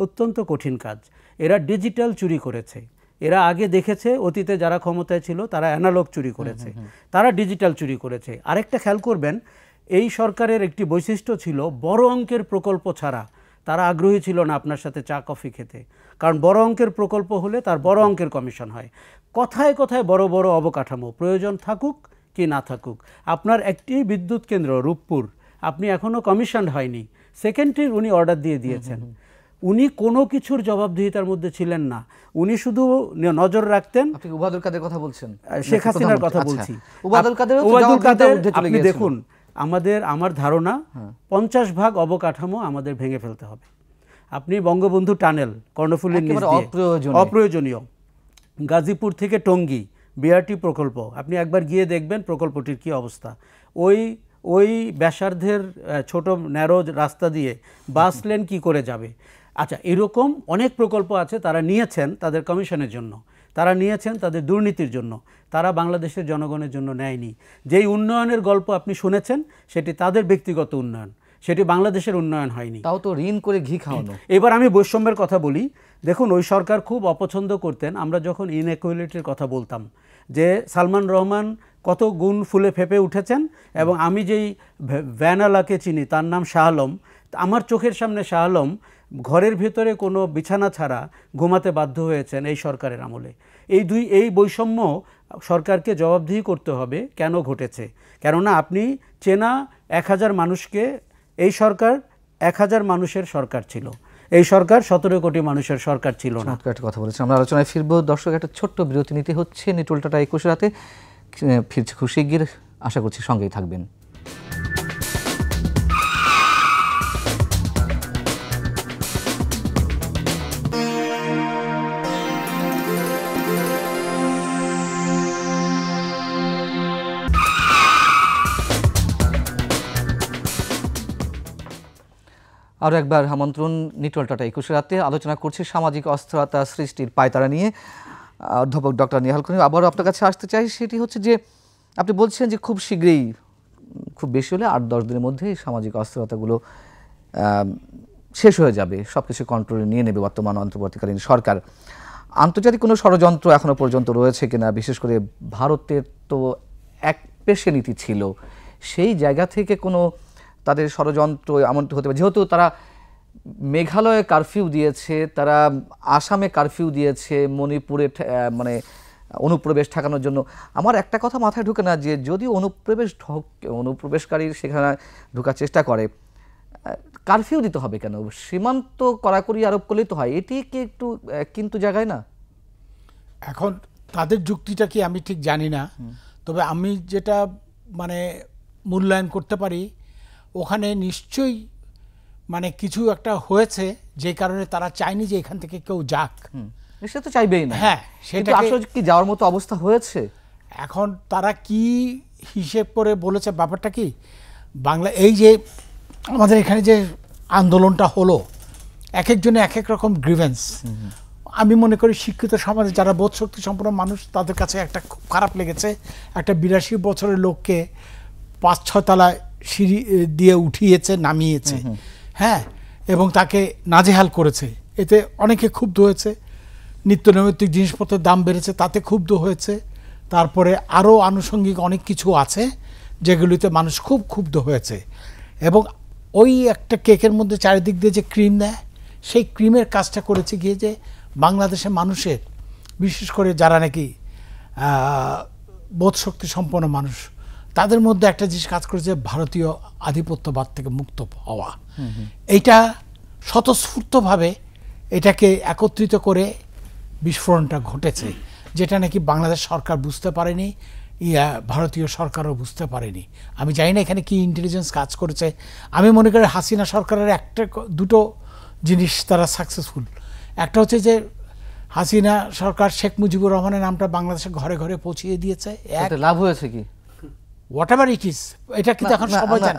অত্যন্ত কঠিন কাজ। এরা ডিজিটাল চুরি করেছে। এরা আগে দেখেছে অতীতে যারা ক্ষমতায় ছিল তারা অ্যানালগ চুরি করেছে, তারা ডিজিটাল চুরি করেছে। আরেকটা খেয়াল করবেন, এই সরকারের একটি বৈশিষ্ট্য ছিল বড় অঙ্কের প্রকল্প ছাড়া তারা আগ্রহী ছিল না আপনার সাথে চা কফি খেতে, কারণ বড় অঙ্কের প্রকল্প হলে তার বড় অঙ্কের কমিশন হয়। কথায় কথায় বড় বড় অবকাঠামো, প্রয়োজন থাকুক কি না থাকুক। আপনার একটি বিদ্যুৎ কেন্দ্র রূপপুর, আপনি এখনও কমিশন হয়নি, সেকেন্ডারির উনি অর্ডার দিয়ে দিয়েছেন। উনি কোনো কিছুর জবাবদিহিতার মধ্যে ছিলেন না, উনি শুধু নজর রাখতেন। উবায়দুল কাদের কথা বলছেন? শেখ হাসিনার কথা বলছি। উবায়দুল কাদের আপনি দেখুন, আমার ধারণা 50% অবকাঠামো আমাদের ভেঙে ফেলতে হবে। আপনি বঙ্গবন্ধু টানেল, কর্ণফুলীর নিচ দিয়ে অপ্রয়োজনীয়, গাজীপুর থেকে টঙ্গী বিআরটি প্রকল্প, আপনি একবার গিয়ে দেখবেন প্রকল্পটির কি অবস্থা। ওই ব্যাসার্ধের ছোট ন্যারো রাস্তা দিয়ে বাস লেন কি করে যাবে? আচ্ছা, এরকম অনেক প্রকল্প আছে তারা নিয়েছেন তাদের কমিশনের জন্য, তারা নিয়েছেন তাদের দুর্নীতির জন্য, তারা বাংলাদেশের জনগণের জন্য নেয়নি। যেই উন্নয়নের গল্প আপনি শুনেছেন সেটি তাদের ব্যক্তিগত উন্নয়ন, সেটি বাংলাদেশের উন্নয়ন হয়নি। তাও তো ঋণ করে ঘি খাওয়ানো। এবার আমি বৈষম্যের কথা বলি। দেখুন, ওই সরকার খুব অপছন্দ করতেন আমরা যখন ইনইকুয়ালিটির কথা বলতাম, যে সালমান রহমান কত গুণ ফুলে ফেপে উঠেছেন। এবং আমি যেই ভ্যানালাকে চিনি, তার নাম শাহ আলম, আমার চোখের সামনে শাহ আলম ঘরের ভেতরে কোনো বিছানা ছাড়া ঘুমাতে বাধ্য হয়েছেন এই সরকারের আমলে। এই বৈষম্য সরকারকে জবাবদিহি করতে হবে কেন ঘটেছে। কেননা আপনি চেনা 1000 মানুষকে, এই সরকার 1000 মানুষের সরকার ছিল, এই সরকার 17 কোটি মানুষের সরকার ছিল না। একটা কথা বলেছি, আমরা আলোচনায় ফিরবো। দর্শক, একটা ছোট্ট বিরতি নিতে হচ্ছে। নিটোল টাটা 21 রাতে ফিরছে খুব শিগগির, আশা করছি সঙ্গেই থাকবেন। আরও একবার আমন্ত্রণ নিটোল টাটা 21 রাতে। আলোচনা করছি সামাজিক অস্থিরতা সৃষ্টির পায়তারা নিয়ে। অধ্যাপক ডক্টর নিহাল করিম, আবারও আপনার কাছে আসতে চাই। সেটি হচ্ছে যে আপনি বলছেন যে খুব শীঘ্রই, খুব বেশি হলে 8-10 দিনের মধ্যেই সামাজিক অস্থিরতাগুলো শেষ হয়ে যাবে, সব কিছু কন্ট্রোলে নিয়ে নেবে বর্তমান অন্তর্বর্তীকালীন সরকার। আন্তর্জাতিক কোনো ষড়যন্ত্র এখনও পর্যন্ত রয়েছে কিনা, বিশেষ করে ভারতের তো এক পেশে নীতি ছিল, সেই জায়গা থেকে কোনো তাদের ষড়যন্ত্র এমনটি হতে পারে? যেহেতু তারা মেঘালয়ে কারফিউ দিয়েছে, তারা আসামে কারফিউ দিয়েছে মণিপুরে মানে অনুপ্রবেশ ঠেকানোর জন্য। আমার একটা কথা মাথায় ঢুকে না, যে যদি অনুপ্রবেশকারী সেখানে ঢোকার চেষ্টা করে, কারফিউ দিতে হবে কেন? সীমান্ত কড়াকড়ি আরোপ করলেই তো হয়। এটি কি একটু কিন্তু জায়গায় না? এখন তাদের যুক্তিটা কি আমি ঠিক জানি না, তবে আমি যেটা মানে মূল্যায়ন করতে পারি, ওখানে নিশ্চয়ই মানে কিছু একটা হয়েছে যে কারণে তারা চায়নি যে এখান থেকে কেউ যাক। নিশ্চয় তো চাইবেই না। হ্যাঁ, সেটা আসলে কি যাওয়ার মতো অবস্থা হয়েছে? এখন তারা কি হিসেব করে বলেছে, ব্যাপারটা কি, বাংলা এই যে আমাদের এখানে যে আন্দোলনটা হলো, এক একজনে এক এক রকম গ্রিভেন্স। আমি মনে করি শিক্ষিত সমাজে যারা বোধ শক্তি সম্পন্ন মানুষ, তাদের কাছে একটা খুব খারাপ লেগেছে, একটা 82 বছরের লোককে 5-6 তলায় সিঁড়ি দিয়ে উঠিয়েছে, নামিয়েছে, হ্যাঁ, এবং তাকে নাজেহাল করেছে। এতে অনেকে ক্ষুব্ধ হয়েছে। নিত্য নৈমিত্তিক জিনিসপত্রের দাম বেড়েছে, তাতে ক্ষুব্ধ হয়েছে। তারপরে আরও আনুষঙ্গিক অনেক কিছু আছে যেগুলিতে মানুষ খুব ক্ষুব্ধ হয়েছে। এবং ওই একটা কেকের মধ্যে চারিদিক দিয়ে যে ক্রিম দেয়, সেই ক্রিমের কাজটা করেছে গিয়ে যে বাংলাদেশের মানুষের, বিশেষ করে যারা নাকি বোধশক্তি সম্পন্ন মানুষ, তাদের মধ্যে একটা জিনিস কাজ করেছে, ভারতীয় আধিপত্যবাদ থেকে মুক্ত হওয়া। এইটা স্বতঃস্ফূর্তভাবে এটাকে একত্রিত করে বিস্ফোরণটা ঘটেছে, যেটা নাকি বাংলাদেশ সরকার বুঝতে পারেনি, ভারতীয় সরকারও বুঝতে পারেনি। আমি জানি না এখানে কি ইন্টেলিজেন্স কাজ করেছে। আমি মনে করি হাসিনা সরকারের দুটো জিনিস তারা সাকসেসফুল। একটা হচ্ছে যে হাসিনা সরকার শেখ মুজিবুর রহমানের নামটা বাংলাদেশের ঘরে ঘরে পৌঁছিয়ে দিয়েছে। লাভ হয়েছে কি? হোয়াটএভার ইট ইজ, এটা কিন্তু এখন সবাই জানে।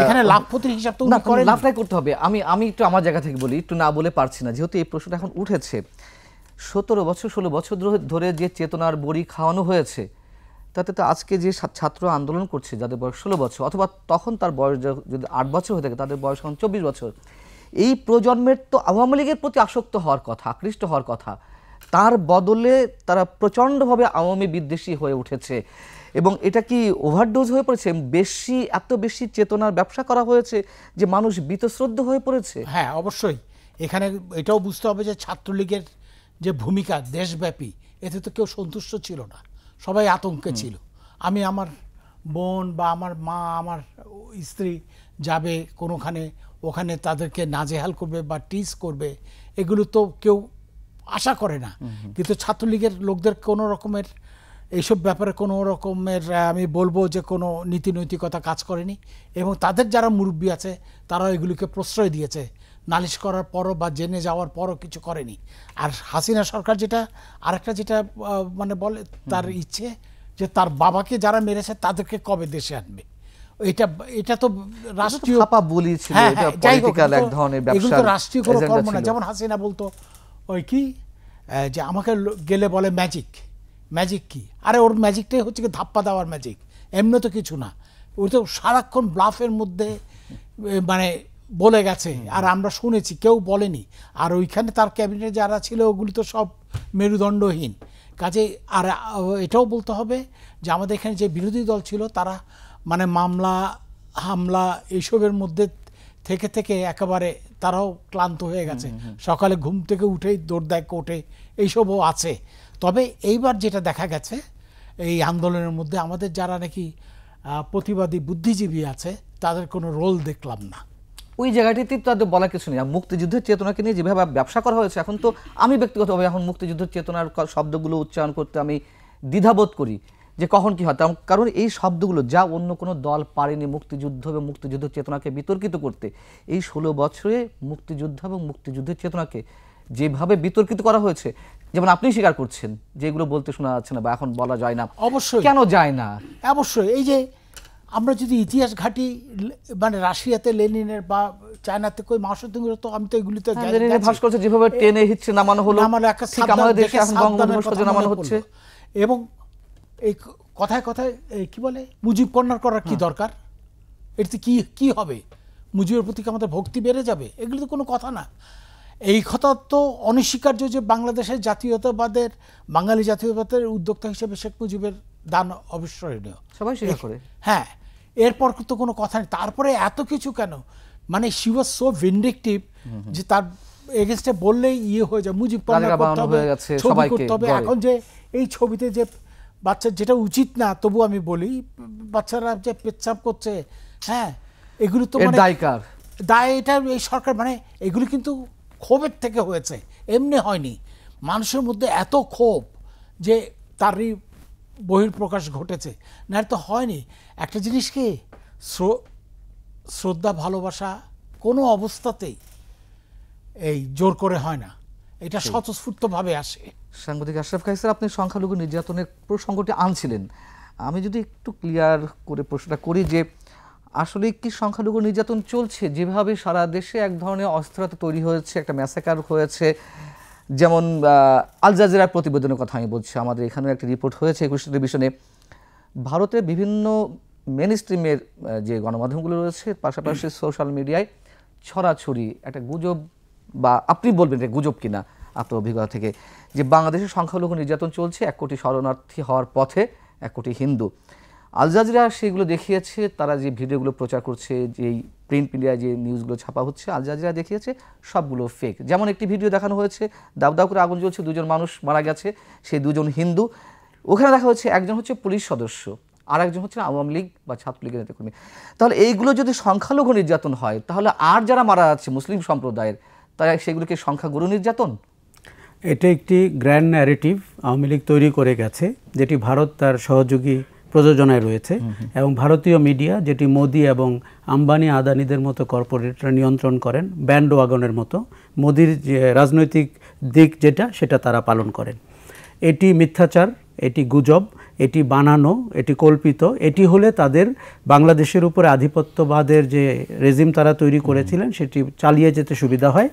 এখানে লাভ ক্ষতির হিসাব তো উনি করেন, লাভটাই করতে হবে। আমি একটু আমার জায়গা থেকে বলি, একটু না বলে পারছি না, যেহেতু এই প্রশ্নটা এখন উঠেছে। 16 বছর ধরে যে চেতনার বড়ি খাওয়ানো হয়েছে, তাতে তো আজকে যে ছাত্র আন্দোলন করছে, যাদের বয়স 16 বছর, অথবা তখন তার বয়স যদি 8 বছর হয়ে থাকে, তাদের বয়স এখন 24 বছর, এই প্রজন্মের তো আওয়ামী লীগের প্রতি আসক্ত হওয়ার কথা, আকৃষ্ট হওয়ার কথা। তার বদলে তারা প্রচণ্ডভাবে আওয়ামী বিদ্বেষী হয়ে উঠেছে। এবং এটা কি ওভারডোজ হয়ে পড়েছে? এত বেশি চেতনার ব্যবসা করা হয়েছে যে মানুষ বীতশ্রদ্ধ হয়ে পড়েছে। হ্যাঁ, অবশ্যই। এখানে এটাও বুঝতে হবে যে ছাত্রলীগের যে ভূমিকা দেশব্যাপী, এতে তো কেউ সন্তুষ্ট ছিল না, সবাই আতঙ্কে ছিল। আমি আমার বোন বা আমার মা, আমার স্ত্রী যাবে কোনোখানে, ওখানে তাদেরকে নাজেহাল করবে বা টিজ করবে, এগুলো তো কেউ আশা করে না। কিন্তু ছাত্রলীগের লোকদের কোনো রকমের এইসব ব্যাপারে কোনো রকমের আমি বলবো যে কোনো নীতি নৈতিকতা কাজ করেনি। এবং তাদের যারা মুরব্বী আছে তারা এগুলিকে প্রশ্রয় দিয়েছে, নালিশ করার পরও বা জেনে যাওয়ার পরও কিছু করেনি। আর হাসিনা সরকার আরেকটা যেটা মানে বলে, তার ইচ্ছে যে তার বাবাকে যারা মেরেছে তাদেরকে কবে দেশে আনবে। এটা তো রাষ্ট্রীয় রাষ্ট্রীয় কোনো কর্ম না। যেমন হাসিনা বলতো ওই কি যে আমাকে গেলে বলে ম্যাজিক কি, আরে ওর ম্যাজিকটাই হচ্ছে কি ধাপ্পা দেওয়ার ম্যাজিক, এমনি তো কিছু না। ওই তো সারাক্ষণ ব্লাফের মধ্যে মানে বলে গেছে, আর আমরা শুনেছি, কেউ বলেনি। আর ওইখানে তার ক্যাবিনেটে যারা ছিল ওগুলি তো সব মেরুদণ্ডহীন। কাজে আর এটাও বলতে হবে যে আমাদের এখানে যে বিরোধী দল ছিল তারা মানে মামলা হামলা এইসবের মধ্যে থেকে একেবারে তারাও ক্লান্ত হয়ে গেছে, সকালে ঘুম থেকে উঠেই দৌড় দেয় কোর্টে, এইসবও আছে। তবে এইবার যেটা দেখা গেছে এই আন্দোলনের মধ্যে আমাদের যারা নাকি প্রতিবাদী বুদ্ধিজীবী আছে তাদের কোনো রোল দেখলাম না। ওই জায়গাটিতে তাদের বলা কিছু নেই। মুক্তিযুদ্ধের চেতনাকে নিয়ে যেভাবে ব্যবসা করা হয়েছে, এখন তো আমি ব্যক্তিগতভাবে এখন মুক্তিযুদ্ধের চেতনার শব্দগুলো উচ্চারণ করতে আমি দ্বিধাবোধ করি যে কখন কি হয়। কারণ এই শব্দগুলো যা অন্য কোনো দল পারেনি মুক্তিযুদ্ধ এবং মুক্তিযুদ্ধের চেতনাকে বিতর্কিত করতে, এই 16 বছরে মুক্তিযুদ্ধ এবং মুক্তিযুদ্ধের চেতনাকে যেভাবে বিতর্কিত করা হয়েছে, যেমন আপনি স্বীকার করছেন যে এগুলো বলতে শোনা যাচ্ছে না বা এখন বলা যায় না, অবশ্যই কেন যায় না? অবশ্যই এই যে আমরা যদি ইতিহাস ঘাঁটি, মানে রাশিয়াতে লেনিনের বা চায়নাতে কই মাওসেতুংয়ের, তো আমি তো এগুলিতে ভাস্কর্য যেভাবে টেনে হিচ্ছে নামানো হলো, ঠিক আমাদের দেশে এখন বঙ্গবন্ধু ভাস্কর্য নামানো হচ্ছে। এবং এই কথায় কথায় কি বলে মুজিব কন্যার করার কি দরকার? এতে কি হবে? মুজিবের প্রতি আমাদের ভক্তি বেড়ে যাবে? এগুলো তো কোনো কথা না। এই কথা তো অনস্বীকার্য যে বাংলাদেশের জাতীয়তাবাদের, বাঙালি জাতীয়তাবাদের উদ্যোক্তা হিসেবে শেখ মুজিবের দান অবিস্মরণীয়, সবাই স্বীকার করে। হ্যাঁ, এরপর তো কোনো কথা নেই। তারপরে এত কিছু কেন? মানে শি ওয়াজ সো ভিন্ডিকটিভ যে তার এগেইনস্টে বললেই হয়ে যায়, মুজিব কন্যা করতে হবে, ছবি করতে হবে। এখন যে এই ছবিতে যে বাচ্চা, যেটা উচিত না, তবু আমি বলি বাচ্চারা যে পেচ্ছাপ করছে, হ্যাঁ, এগুলো তো মানে দায়, এটা এই সরকার, মানে এগুলি কিন্তু ক্ষোভের থেকে হয়েছে, এমনি হয়নি। মানুষের মধ্যে এত ক্ষোভ যে তারই বহিঃপ্রকাশ ঘটেছে, না তো হয়নি। একটা জিনিস কি, শ্রদ্ধা ভালোবাসা কোনো অবস্থাতেই এই জোর করে হয় না, এটা স্বতঃস্ফূর্তভাবে আসে। সাংবাদিক আশরাফ কায়সার, আপনি সংখ্যালঘু নির্যাতনের প্রসঙ্গটি আনছিলেন। আমি যদি একটু ক্লিয়ার করে প্রশ্নটা করি যে আসলে কি সংখ্যালঘু নির্যাতন চলছে? যেভাবে সারা দেশে এক ধরনের অস্থিরতা তৈরি হয়েছে, একটা ম্যাসাকার হয়েছে, যেমন আল জাজিরার প্রতিবেদনের কথা আমি বলছি, আমাদের এখানে একটা রিপোর্ট হয়েছে 21 টেলিভিশনে, ভারতের বিভিন্ন মেন স্ট্রিমের যে গণমাধ্যমগুলো রয়েছে, পাশাপাশি সোশ্যাল মিডিয়ায় ছড়াছড়ি একটা গুজব, বা আপনি বলবেন যে গুজব কিনা আপনার অভিজ্ঞতা থেকে, যে বাংলাদেশে সংখ্যালঘু নির্যাতন চলছে, 1 কোটি শরণার্থী হওয়ার পথে 1 কোটি হিন্দু। আল জাজিরা সেগুলো দেখিয়েছে, তারা যে ভিডিওগুলো প্রচার করছে, যেই প্রিন্ট মিডিয়ায় যে নিউজগুলো ছাপা হচ্ছে, আল জাজিরা দেখিয়েছে সবগুলো ফেক। যেমন একটি ভিডিও দেখানো হয়েছে, দাউ দাউ করে আগুন জ্বলছে, 2জন মানুষ মারা গেছে, সেই 2জন হিন্দু। ওখানে দেখা হচ্ছে একজন হচ্ছে পুলিশ সদস্য, আর একজন হচ্ছে আওয়ামী লীগ বা ছাত্রলীগের নেতাকর্মী। তাহলে এইগুলো যদি সংখ্যালঘু নির্যাতন হয়, তাহলে আর যারা মারা যাচ্ছে মুসলিম সম্প্রদায়ের, তারা সেগুলোকে সংখ্যাগুরু নির্যাতন? এটা একটি গ্র্যান্ড ন্যারেটিভ আওয়ামী লীগ তৈরি করে গেছে, যেটি ভারত তার সহযোগী প্রযোজনায় রয়েছে, এবং ভারতীয় মিডিয়া, যেটি মোদি এবং আম্বানি আদানিদের মতো কর্পোরেটরা নিয়ন্ত্রণ করেন, ব্যান্ড ওয়াগনের মতো, মোদির যে রাজনৈতিক দিক সেটা তারা পালন করেন। এটি মিথ্যাচার, এটি গুজব, এটি বানানো, এটি কল্পিত। এটি হলে তাদের বাংলাদেশের উপরে আধিপত্যবাদের যে রেজিম তারা তৈরি করেছিলেন সেটি চালিয়ে যেতে সুবিধা হয়।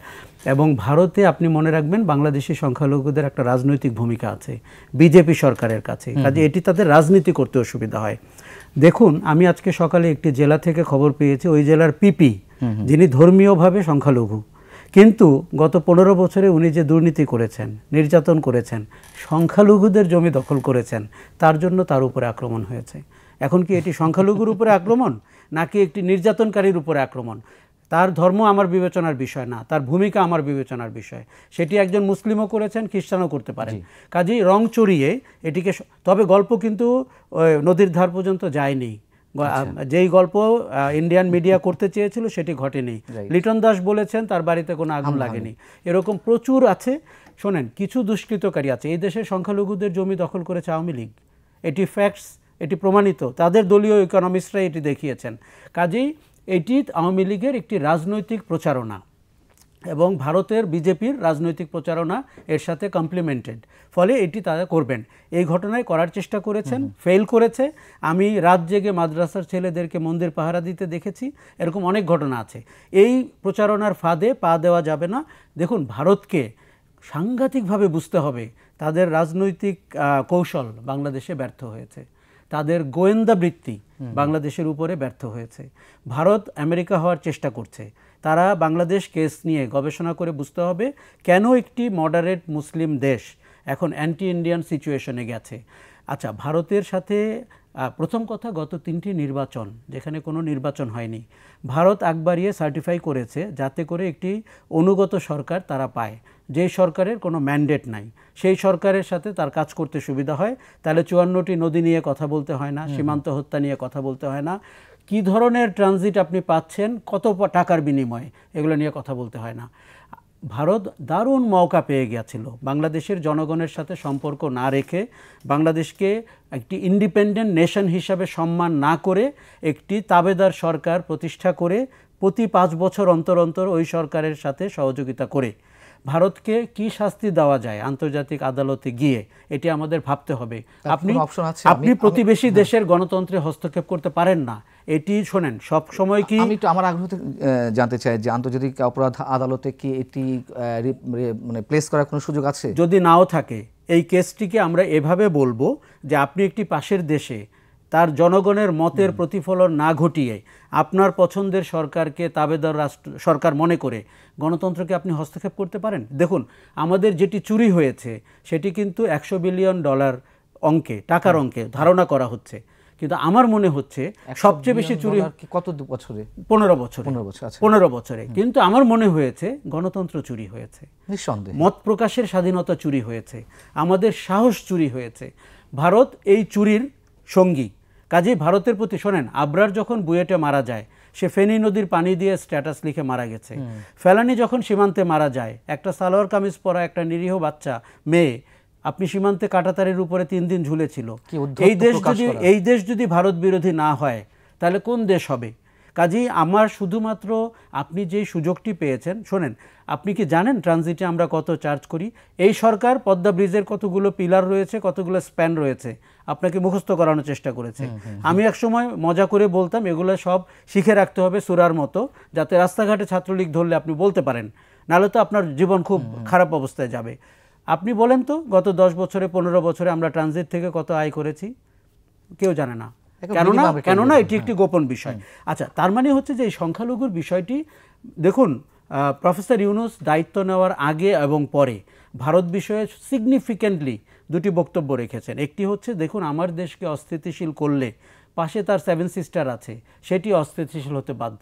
এবং ভারতে আপনি মনে রাখবেন বাংলাদেশি সংখ্যালঘুদের একটা রাজনৈতিক ভূমিকা আছে বিজেপি সরকারের কাছে, কাজে এটি তাদের রাজনীতি করতেও সুবিধা হয়। দেখুন, আমি আজকে সকালে একটি জেলা থেকে খবর পেয়েছি, ওই জেলার পিপি, যিনি ধর্মীয়ভাবে সংখ্যালঘু, কিন্তু গত 15 বছরে উনি যে দুর্নীতি করেছেন, নির্যাতন করেছেন, সংখ্যালঘুদের জমি দখল করেছেন, তার জন্য তার উপরে আক্রমণ হয়েছে। এখন কি এটি সংখ্যালঘুর উপরে আক্রমণ নাকি একটি নির্যাতনকারীর উপরে আক্রমণ? তার ধর্ম আমার বিবেচনার বিষয় না, তার ভূমিকা আমার বিবেচনার বিষয়। সেটি একজন মুসলিমও করেছেন, খ্রিস্টানও করতে পারেন। কাজেই রং চড়িয়ে এটিকে, তবে গল্প কিন্তু নদীর ধার পর্যন্ত যায়নি। যেই গল্প ইন্ডিয়ান মিডিয়া করতে চেয়েছিল সেটি ঘটেনি। লিটন দাস বলেছেন তার বাড়িতে কোনো আগুন লাগেনি, এরকম প্রচুর আছে। শোনেন, কিছু দুষ্কৃতকারী আছে, এই দেশের সংখ্যালঘুদের জমি দখল করেছে আওয়ামী লীগ, এটি ফ্যাক্টস, এটি প্রমাণিত, তাদের দলীয় ইকোনমিস্টরা এটি দেখিয়েছেন। কাজেই এটি আওয়ামী লীগের একটি রাজনৈতিক প্রচারণা এবং ভারতের বিজেপির রাজনৈতিক প্রচারণা এর সাথে কমপ্লিমেন্টেড, ফলে এটি তারা করবেন। এই ঘটনায় করার চেষ্টা করেছেন, ফেল করেছে। আমি রাত জেগে মাদ্রাসার ছেলেদেরকে মন্দির পাহারা দিতে দেখেছি, এরকম অনেক ঘটনা আছে। এই প্রচারণার ফাঁদে পা দেওয়া যাবে না। দেখুন, ভারতকে সাংঘাতিকভাবে বুঝতে হবে তাদের রাজনৈতিক কৌশল বাংলাদেশে ব্যর্থ হয়েছে, তাদের গোয়েন্দা বৃত্তি বাংলাদেশের উপরে ব্যর্থ হয়েছে। ভারত আমেরিকা হওয়ার চেষ্টা করছে, তারা বাংলাদেশ কেস নিয়ে গবেষণা করে বুঝতে হবে কেন একটি মডারেট মুসলিম দেশ এখন অ্যান্টি ইন্ডিয়ান সিচুয়েশনে গেছে। আচ্ছা, ভারতের সাথে প্রথম কথা, গত 3টি নির্বাচন যেখানে কোনো নির্বাচন হয়নি, ভারত আগ বাড়িয়ে সার্টিফাই করেছে যাতে করে একটি অনুগত সরকার তারা পায়, যেই সরকারের কোনো ম্যান্ডেট নাই, সেই সরকারের সাথে তার কাজ করতে সুবিধা হয়। তাহলে 54টি নদী নিয়ে কথা বলতে হয় না, সীমান্ত হত্যা নিয়ে কথা বলতে হয় না, কি ধরনের ট্রানজিট আপনি পাচ্ছেন, কত টাকার বিনিময়ে, এগুলো নিয়ে কথা বলতে হয় না। ভারত দারুণ মৌকা পেয়ে গিয়েছিল বাংলাদেশের জনগণের সাথে সম্পর্ক না রেখে, বাংলাদেশকে একটি ইন্ডিপেন্ডেন্ট নেশন হিসাবে সম্মান না করে একটি তাবেদার সরকার প্রতিষ্ঠা করে প্রতি 5 বছর অন্তর অন্তর ওই সরকারের সাথে সহযোগিতা করে ভারতকে কি শাস্তি দেওয়া যায় আন্তর্জাতিক আদালতে গিয়ে, এটি আমাদের ভাবতে হবে। আপনি প্রতিবেশী দেশের গণতন্ত্রে হস্তক্ষেপ করতে পারেন না। এটি শোনেন, সব সময় কি আমি একটু আমার আগ্রহ জানতে চাই যে আন্তর্জাতিক অপরাধ আদালতে কি এটি মানে প্লেস করার কোনো সুযোগ আছে? যদি নাও থাকে, এই কেসটিকে আমরা এভাবে বলবো যে আপনি একটি পাশের দেশে তার জনগণের মতের প্রতিফলন না ঘটিয়ে আপনার পছন্দের সরকারকে তাবেদার সরকার মনে করে গণতন্ত্রকে আপনি হস্তক্ষেপ করতে পারেন। দেখুন, আমাদের যেটি চুরি হয়েছে সেটি কিন্তু $100 বিলিয়ন অঙ্কে, টাকার অঙ্কে ধারণা করা হচ্ছে, কিন্তু আমার মনে হচ্ছে সবচেয়ে বেশি চুরি কত বছরে? 15 বছরে। 15 বছরে। কিন্তু আমার মনে হয়েছে গণতন্ত্র চুরি হয়েছে, নিঃসন্দেহে মত প্রকাশের স্বাধীনতা চুরি হয়েছে, আমাদের সাহস চুরি হয়েছে। ভারত এই চুরির সঙ্গী। কাজেই ভারতের প্রতি, শোনেন, আবরার যখন বুয়েটে মারা যায়, সে ফেনী নদীর পানি দিয়ে স্ট্যাটাস লিখে মারা গেছে। ফেলানি যখন সীমান্তে মারা যায়, একটা সালোয়ার কামিজ পরা একটা নিরীহ বাচ্চা মেয়ে আপনি সীমান্তে কাঁটাতারের উপরে 3 দিন ঝুলেছিল। এই দেশ যদি ভারত বিরোধী না হয় তাহলে কোন দেশ হবে? কাজেই আমার শুধুমাত্র আপনি যেই সুযোগটি পেয়েছেন, শোনেন, আপনি কি জানেন ট্রানজিটে আমরা কত চার্জ করি? এই সরকার পদ্মা ব্রিজের কতগুলো পিলার রয়েছে, কতগুলো স্প্যান রয়েছে, আপনাকে মুখস্থ করানোর চেষ্টা করেছে। আমি একসময় মজা করে বলতাম এগুলো সব শিখে রাখতে হবে সূরার মতো, যাতে রাস্তাঘাটে ছাত্রলীগ ধরলে আপনি বলতে পারেন, নাহলে তো আপনার জীবন খুব খারাপ অবস্থায় যাবে। আপনি বলেন তো, গত 10 বছরে 15 বছরে আমরা ট্রানজিট থেকে কত আয় করেছি? কেউ জানে না, কেননা এটি একটি গোপন বিষয়। আচ্ছা, তার মানে হচ্ছে যে এই সংখ্যালঘুর বিষয়টি, দেখুন, প্রফেসর ইউনূস দায়িত্ব নেওয়ার আগে এবং পরে ভারত বিষয়ে সিগনিফিক্যান্টলি 2টি বক্তব্য রেখেছেন। একটি হচ্ছে, দেখুন, আমার দেশকে অস্থিতিশীল করলে পাশে তার 7 সিস্টার আছে, সেটি অস্থিতিশীল হতে বাধ্য।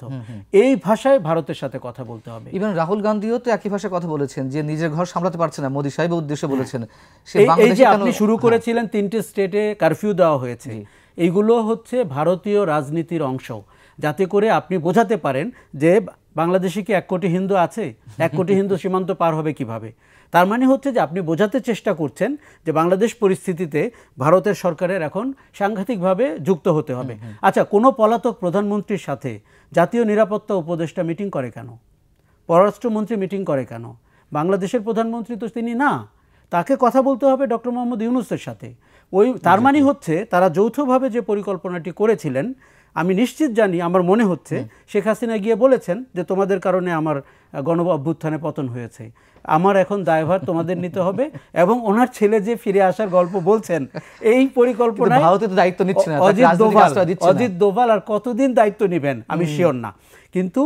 এই ভাষায় ভারতের সাথে কথা বলতে হবে। ইভেন রাহুল গান্ধীও তো একই ভাষায় কথা বলেছেন যে নিজের ঘর সামলাতে পারছে না, মোদি সাহেব উদ্দেশ্যে বলেছেন। এই যে আপনি শুরু করেছিলেন 3টে স্টেটে কারফিউ দেওয়া হয়েছে, এইগুলো হচ্ছে ভারতীয় রাজনীতির অংশ, যাতে করে আপনি বোঝাতে পারেন যে বাংলাদেশে কি 1 কোটি হিন্দু আছে, 1 কোটি হিন্দু সীমান্ত পার হবে কিভাবে। তার মানে হচ্ছে যে আপনি বোঝাতে চেষ্টা করছেন যে বাংলাদেশ পরিস্থিতিতে ভারতের সরকারের এখন সাংঘাতিকভাবে যুক্ত হতে হবে। আচ্ছা, কোনো পলাতক প্রধানমন্ত্রীর সাথে জাতীয় নিরাপত্তা উপদেষ্টা মিটিং করে কেন? পররাষ্ট্রমন্ত্রী মিটিং করে কেন? বাংলাদেশের প্রধানমন্ত্রী তো তিনি না, তাকে কথা বলতে হবে ডক্টর মোহাম্মদ ইউনূসের সাথে। তার মানে হচ্ছে তারা যৌথভাবে যে পরিকল্পনাটি করেছিলেন, আমি নিশ্চিত জানি, আমার মনে হচ্ছে শেখ হাসিনা গিয়ে বলেছেন যে তোমাদের কারণে আমার গণ অভ্যুত্থানে পতন হয়েছে, আমার এখন দায়ভার তোমাদের নিতে হবে। এবং ওনার ছেলে যে ফিরে আসার গল্প বলছেন, এই পরিকল্পনায় অজিত দোভাল আর কতদিন দায়িত্ব নেবেন আমি শিওর না। কিন্তু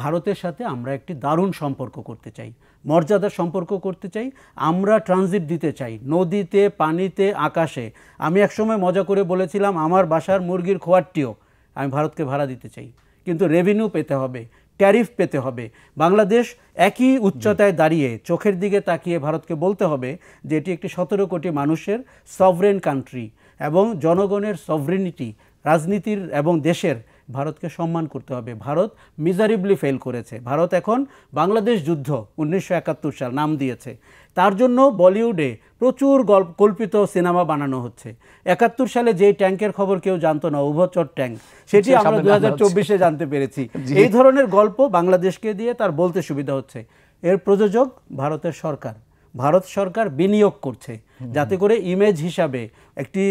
ভারতের সাথে আমরা একটি দারুণ সম্পর্ক করতে চাই, মর্যাদার সম্পর্ক করতে চাই, আমরা ট্রানজিট দিতে চাই, নদীতে, পানিতে, আকাশে। আমি একসময় মজা করে বলেছিলাম আমার বাসার মুরগির খোয়ারটিও আমি ভারতকে ভাড়া দিতে চাই, কিন্তু রেভিনিউ পেতে হবে, ট্যারিফ পেতে হবে। বাংলাদেশ একই উচ্চতায় দাঁড়িয়ে চোখের দিকে তাকিয়ে ভারতকে বলতে হবে যে এটি একটি 17 কোটি মানুষের সভরেন কান্ট্রি, এবং জনগণের সভরেনিটি, রাজনীতির এবং দেশের ভারতকে সম্মান করতে হবে। ভারত মিজারেবলি ফেল করেছে। ভারত এখন বাংলাদেশ যুদ্ধ 1971 সাল নাম দিয়েছে, তার জন্য বলিউডে প্রচুর কল্পিত সিনেমা বানানো হচ্ছে। 71 সালে যেই ট্যাঙ্কের খবর কেউ জানতো না, উভচর ট্যাঙ্ক, সেটি আমরা 2024-এ জানতে পেরেছি। এই ধরনের গল্প বাংলাদেশকে দিয়ে তার বলতে সুবিধা হচ্ছে। এর প্রযোজক ভারতের সরকার। ভারত সরকার বিনিয়োগ করছে যাতে করে ইমেজ হিসাবে, একটি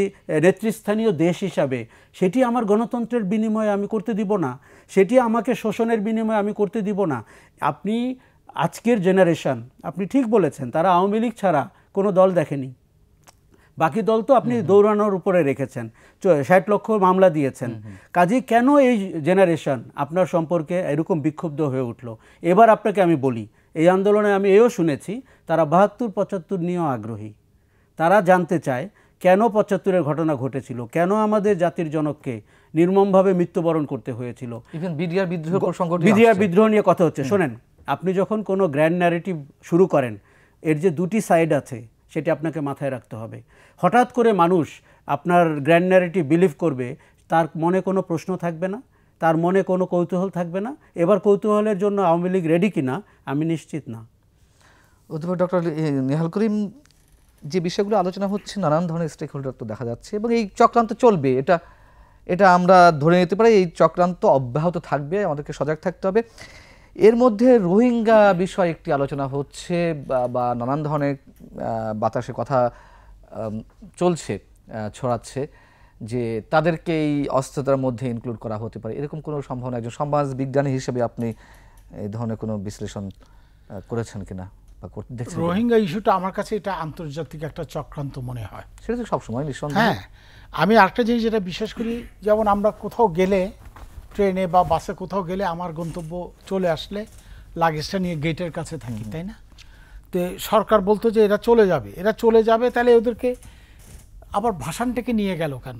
নেতৃস্থানীয় দেশ হিসাবে, সেটি আমার গণতন্ত্রের বিনিময়ে আমি করতে দিব না, সেটি আমাকে শোষণের বিনিময়ে আমি করতে দিব না। আপনি আজকের জেনারেশন, আপনি ঠিক বলেছেন, তারা আওয়ামী লীগ ছাড়া কোনো দল দেখেনি, বাকি দল তো আপনি দৌড়ানোর উপরে রেখেছেন, 60 লক্ষ মামলা দিয়েছেন। কাজেই কেন এই জেনারেশন আপনার সম্পর্কে এরকম বিক্ষুব্ধ হয়ে উঠলো? এবার আপনাকে আমি বলি, এই আন্দোলনে আমি এও শুনেছি তারা 72-75 নিয়েও আগ্রহী। তারা জানতে চায় কেন ৭৫-এর ঘটনা ঘটেছিল, কেন আমাদের জাতির জনককে নির্মমভাবে মৃত্যুবরণ করতে হয়েছিল। ইভেন বিডিআর বিদ্রোহ প্রসঙ্গটি বিডিআর বিদ্রোহ নিয়ে কথা হচ্ছে। শোনেন, আপনি যখন কোনো গ্র্যান্ড ন্যারেটিভ শুরু করেন, এর যে দুটি সাইড আছে সেটি আপনাকে মাথায় রাখতে হবে। হঠাৎ করে মানুষ আপনার গ্র্যান্ড ন্যারেটিভ বিলিভ করবে, তার মনে কোনো প্রশ্ন থাকবে না, তার মনে কোনো কৌতূহল থাকবে না। এবার কৌতূহলের জন্য আওয়ামী লীগ রেডি কিনা আমি নিশ্চিত না। অধ্যাপক ডক্টর নেহাল করিম, যে বিষয়গুলো আলোচনা হচ্ছে নানান ধরনের স্টেক হোল্ডার তো দেখা যাচ্ছে এবং এই চক্রান্ত চলবে, এটা আমরা ধরে নিতে পারি। এই চক্রান্ত অব্যাহত থাকবে, আমাদেরকে সজাগ থাকতে হবে। এর মধ্যে রোহিঙ্গা বিষয় একটি আলোচনা হচ্ছে বা নানান ধরনের বাতাসে কথা চলছে, ছড়াচ্ছে যে তাদেরকে এই অস্থিরতার মধ্যে ইনক্লুড করা হতে পারে, এরকম কোনো সম্ভাবনা একজন সমাজ বিজ্ঞানী হিসেবে আপনি এই ধরনের কোনো বিশ্লেষণ করেছেন কিনা বা দেখছেন? রোহিঙ্গা ইস্যুটা আমার কাছে এটা আন্তর্জাতিক একটা চক্রান্ত মনে হয়। সেটা তো সবসময় নিঃসন্দেহ। হ্যাঁ, আমি আরেকটা জিনিস যেটা বিশ্বাস করি, যেমন আমরা কোথাও গেলে ট্রেনে বা বাসে কোথাও গেলে আমার গন্তব্য চলে আসলে লাগেজটা নিয়ে গেটের কাছে থাকি, তাই না? তো সরকার বলতো যে এরা চলে যাবে, তাহলে ওদেরকে আবার ভাসানটাকে নিয়ে গেল কেন?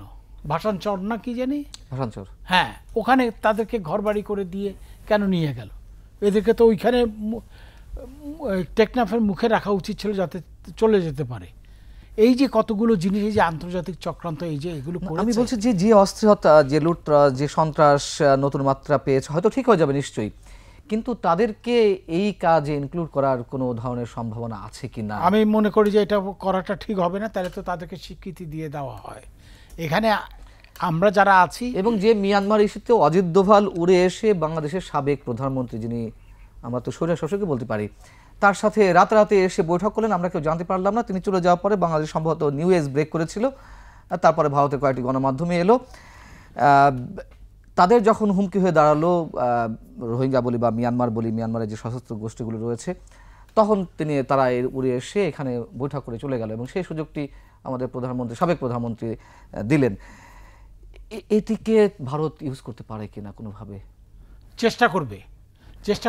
ভাসান চর না কি জানি, ভাসান চর, হ্যাঁ, ওখানে তাদেরকে ঘর বাড়ি করে দিয়ে কেন নিয়ে গেল? এদেরকে তো ওইখানে টেকনাফের মুখে রাখা উচিত ছিল যাতে চলে যেতে পারে। এই যে কতগুলো জিনিস, এই যে আন্তর্জাতিক চক্রান্ত, এই যে এগুলো আমি বলছি যে অস্থিরতা, যে লুটতরাজ, যে সন্ত্রাস নতুন মাত্রা পেয়েছে, হয়তো ঠিক হয়ে যাবে নিশ্চয়ই, কিন্তু তাদেরকে এই কাজে ইনক্লুড করার কোনো ধরনের সম্ভাবনা আছে কি না? আমি মনে করি যে এটা করাটা ঠিক হবে না। তাহলে তো তাদেরকে স্বীকৃতি দিয়ে দেওয়া হয়। এখানে আমরা যারা আছি, এবং যে মিয়ানমার ইস্যুতে অজিত দোভাল উড়ে এসে বাংলাদেশের সাবেক প্রধানমন্ত্রী, যিনি আমরা তো স্বৈর শাসককে বলতে পারি, তার সাথে রাতে এসে বৈঠক করলেন, আমরা কেউ জানতে পারলাম না। তিনি চলে যাওয়ার পরে বাংলাদেশ সম্ভবত নিউ এজ ব্রেক করেছিল, তারপরে ভারতের কয়েকটি গণমাধ্যমে এলো। তাদের যখন হুমকি হয়ে দাঁড়ালো, রোহিঙ্গা বলি বা মিয়ানমার বলি, মিয়ানমারের যে সশস্ত্র গোষ্ঠীগুলো রয়েছে, তখন তারা উড়ে এসে এখানে বৈঠক করে চলে গেল এবং সেই সুযোগটি আমাদের সাবেক প্রধানমন্ত্রী দিলেন। এটিকে ভারত ইউজ করতে পারে কিনা কোনোভাবে? চেষ্টা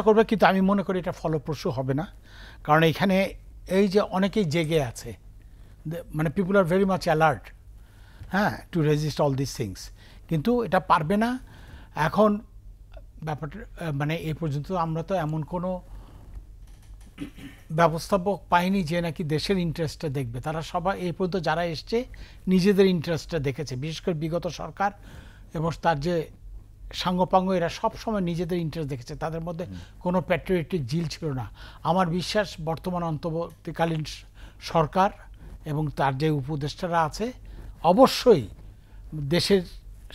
করবে, কিন্তু আমি মনে করি এটা ফলপ্রসূ হবে না। কারণ এখানে এই যে অনেকেই জেগে আছে, মানে পিপুল আর ভেরি মাচ অ্যালার্ট, হ্যাঁ, two resist all this things, কিন্তু এটা পারবে না। এখন ব্যাপারটা মানে এই পর্যন্ত আমরা তো এমন কোনো ব্যবস্থাপক পাইনি যে নাকি দেশের ইন্টারেস্টটা দেখবে। তারা সবাই এই পর্যন্ত যারা এসছে নিজেদের ইন্টারেস্টটা দেখেছে, বিশেষ করে বিগত সরকার এবং তার যে সাঙ্গপাঙ্গ, এরা সবসময় নিজেদের ইন্টারেস্ট দেখেছে, তাদের মধ্যে কোনো প্যাট্রিয়টিক জিল ছিল না। আমার বিশ্বাস বর্তমান অন্তর্বর্তীকালীন সরকার এবং তার যে উপদেষ্টারা আছে অবশ্যই দেশের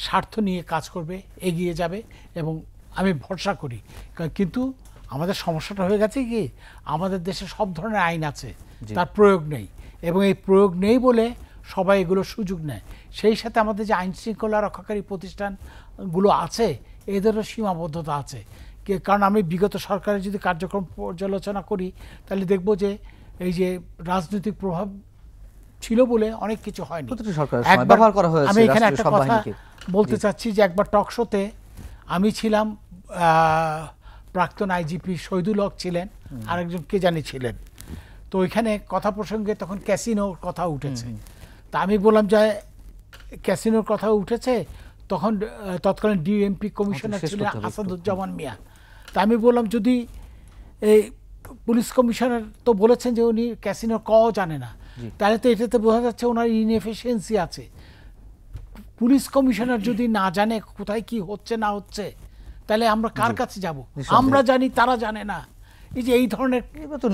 স্বার্থ নিয়ে কাজ করবে, এগিয়ে যাবে এবং আমি ভরসা করি। কিন্তু আমাদের সমস্যাটা হয়ে গেছে কি, আমাদের দেশে সব ধরনের আইন আছে, তার প্রয়োগ নেই, এবং এই প্রয়োগ নেই বলে সবাই এগুলো সুযোগ নেয়। সেই সাথে আমাদের যে আইন শৃঙ্খলা রক্ষাকারী প্রতিষ্ঠানগুলো আছে এদেরও সীমাবদ্ধতা আছে। কারণ আমি বিগত সরকারের যদি কার্যক্রম পর্যালোচনা করি তাহলে দেখব যে এই যে রাজনৈতিক প্রভাব ছিল বলে অনেক কিছু হয়নি। আমি এখানে একটা কথা বলতে চাচ্ছি যে একবার টক শোতে আমি ছিলাম, প্রাক্তন আইজিপি শহীদুল হক ছিলেন, আরেকজন কে জানি ছিলেন, তো ওইখানে কথা প্রসঙ্গে তখন ক্যাসিনোর কথা উঠেছে। তা আমি বললাম যে ক্যাসিনোর কথা উঠেছে, তখন তৎকালীন ডিএমপি কমিশনার ছিলেন আসাদুজ্জামান মিয়া। তা আমি বললাম যদি এই পুলিশ কমিশনার তো বলেছেন যে উনি ক্যাসিনোর কও জানে না, তাহলে তো এটাতে বোঝা যাচ্ছে ওনার ইনএফিসিয়েন্সি আছে। পুলিশ কমিশনার যদি না জানে কোথায় কি হচ্ছে না হচ্ছে, তাহলে আমরা কার কাছে যাব? আমরা জানি, তারা জানে না। এই যে এই ধরনের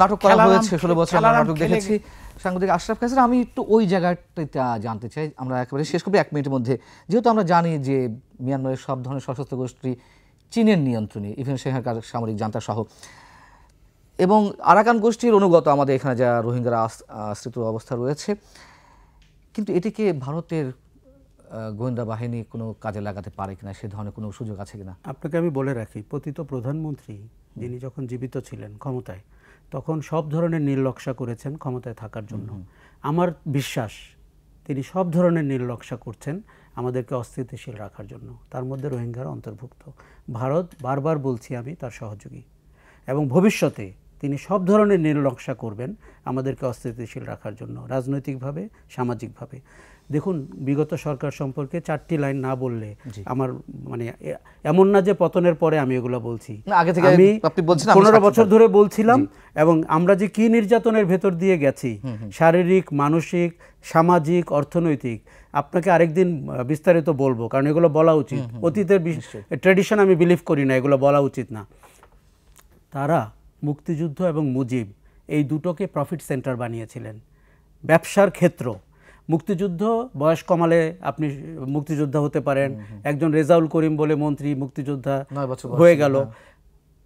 নাটক করা হয়েছে, 16 বছর নাটক দেখেছি সাংবাদিক আশরাফ কাসের। আমি একটু ওই জায়গাটা জানতে চাই, আমরা একেবারে শেষ করবো 1 মিনিটের মধ্যে। যেহেতু আমরা জানি যে মিয়ানমারের সব ধরনের সশস্ত্র গোষ্ঠী চীনের নিয়ন্ত্রণে, ইভেন সেখানকার সামরিক জান্তা সহ, এবং আরাকান গোষ্ঠীর অনুগত আমাদের এখানে যা রোহিঙ্গারা আশ্রিত অবস্থা রয়েছে, কিন্তু এটিকে ভারতের গোয়েন্দা বাহিনী কোনো কাজে লাগাতে পারে কিনা, সে ধরনের কোনো সুযোগ আছে কিনা? আপনাকে আমি বলে রাখি, পতিত প্রধানমন্ত্রী যিনি যখন জীবিত ছিলেন ক্ষমতায়, তখন সব ধরনের নির্লক্ষা করেছেন ক্ষমতায় থাকার জন্য। আমার বিশ্বাস তিনি সব ধরনের নির্লক্ষা করছেন আমাদেরকে অস্থিতিশীল রাখার জন্য, তার মধ্যে রোহিঙ্গারা অন্তর্ভুক্ত। ভারত, বারবার বলছি আমি, তার সহযোগী, এবং ভবিষ্যতে তিনি সব ধরনের নীলনকশা করবেন আমাদেরকে অস্থিতিশীল রাখার জন্য, রাজনৈতিকভাবে, সামাজিকভাবে। দেখুন, বিগত সরকার সম্পর্কে 4টি লাইন না বললে আমার মানে এমন না যে পতনের পরে আমি এগুলো বলছি, আমি 15 বছর ধরে বলছিলাম। এবং আমরা যে কি নির্যাতনের ভেতর দিয়ে গেছি, শারীরিক, মানসিক, সামাজিক, অর্থনৈতিক, আপনাকে আরেকদিন বিস্তারিত বলবো, কারণ এগুলো বলা উচিত। অতীতের ট্র্যাডিশন আমি বিলিভ করি না, এগুলো বলা উচিত না। তারা মুক্তিযুদ্ধ এবং মুজিব এই দুটোকে প্রফিট সেন্টার বানিয়েছিলেন, ব্যবসার ক্ষেত্র। মুক্তিযুদ্ধ বয়স কমালে আপনি মুক্তিযোদ্ধা হতে পারেন, একজন রেজাউল করিম বলে মন্ত্রী মুক্তিযোদ্ধা হয়ে গেল।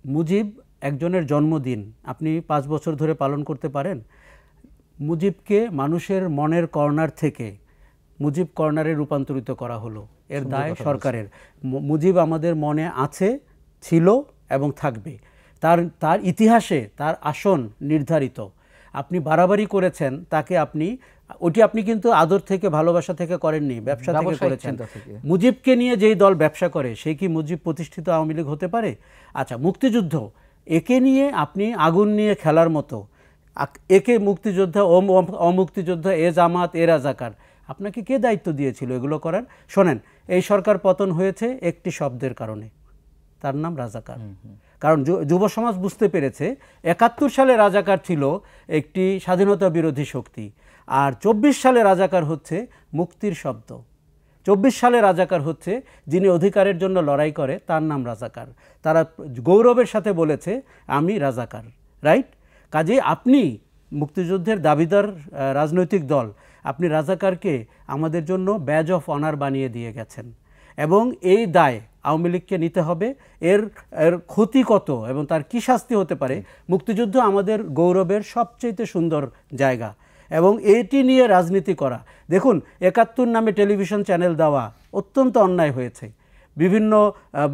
মুজিব একজনের জন্মদিন আপনি 5 বছর ধরে পালন করতে পারেন। মুজিবকে মানুষের মনের কর্নার থেকে মুজিব কর্নারে রূপান্তরিত করা হলো, এর দায় সরকারের। মুজিব আমাদের মনে আছে, ছিল এবং থাকবে। তার ইতিহাসে তার আসন নির্ধারিত। আপনি বাড়াবাড়ি করেছেন তাকে, ওটি আপনি কিন্তু আদর থেকে, ভালোবাসা থেকে করেননি, ব্যবসা থেকে করেছেন। মুজিবকে নিয়ে যেই দল ব্যবসা করে সে কি মুজিব প্রতিষ্ঠিত আওয়ামী লীগ হতে পারে? আচ্ছা, মুক্তিযুদ্ধ, একে নিয়ে আপনি আগুন নিয়ে খেলার মতো, একে মুক্তিযোদ্ধা, অমুক্তিযোদ্ধা, এ জামাত, এ রাজাকার, আপনাকে কে দায়িত্ব দিয়েছিল এগুলো করার? শোনেন, এই সরকার পতন হয়েছে একটি শব্দের কারণে, তার নাম রাজাকার। কারণ যুব সমাজ বুঝতে পেরেছে 71 সালে রাজাকার ছিল একটি স্বাধীনতা বিরোধী শক্তি, আর 24 সালে রাজাকার হচ্ছে মুক্তির শব্দ। 24 সালে রাজাকার হচ্ছে যিনি অধিকারের জন্য লড়াই করে, তার নাম রাজাকার। তারা গৌরবের সাথে বলেছে আমি রাজাকার, রাইট? কাজে আপনি মুক্তিযুদ্ধের দাবিদার রাজনৈতিক দল, আপনি রাজাকারকে আমাদের জন্য ব্যাজ অফ অনার বানিয়ে দিয়ে গেছেন, এবং এই দায় আওয়ামী লীগকে নিতে হবে। এর ক্ষতি কত এবং তার কি শাস্তি হতে পারে? মুক্তিযুদ্ধ আমাদের গৌরবের সবচেয়ে সুন্দর জায়গা, এবং এটি নিয়ে রাজনীতি করা। দেখুন, 71 নামে টেলিভিশন চ্যানেল দেওয়া অত্যন্ত অন্যায় হয়েছে বিভিন্ন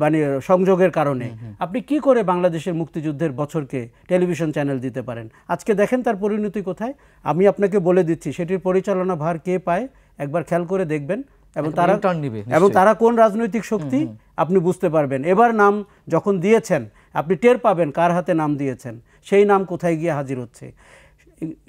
মানে সংযোগের কারণে। আপনি কি করে বাংলাদেশের মুক্তিযুদ্ধের বছরকে টেলিভিশন চ্যানেল দিতে পারেন? আজকে দেখেন তার পরিণতি কোথায়। আমি আপনাকে বলে দিচ্ছি সেটির পরিচালনা ভার কে পায়, একবার খেয়াল করে দেখবেন। এবং তারা কোন রাজনৈতিক শক্তি আপনি বুঝতে পারবেন। এবার নাম যখন দিয়েছেন আপনি টের পাবেন কার হাতে নাম দিয়েছেন, সেই নাম কোথায় গিয়ে হাজির হচ্ছে।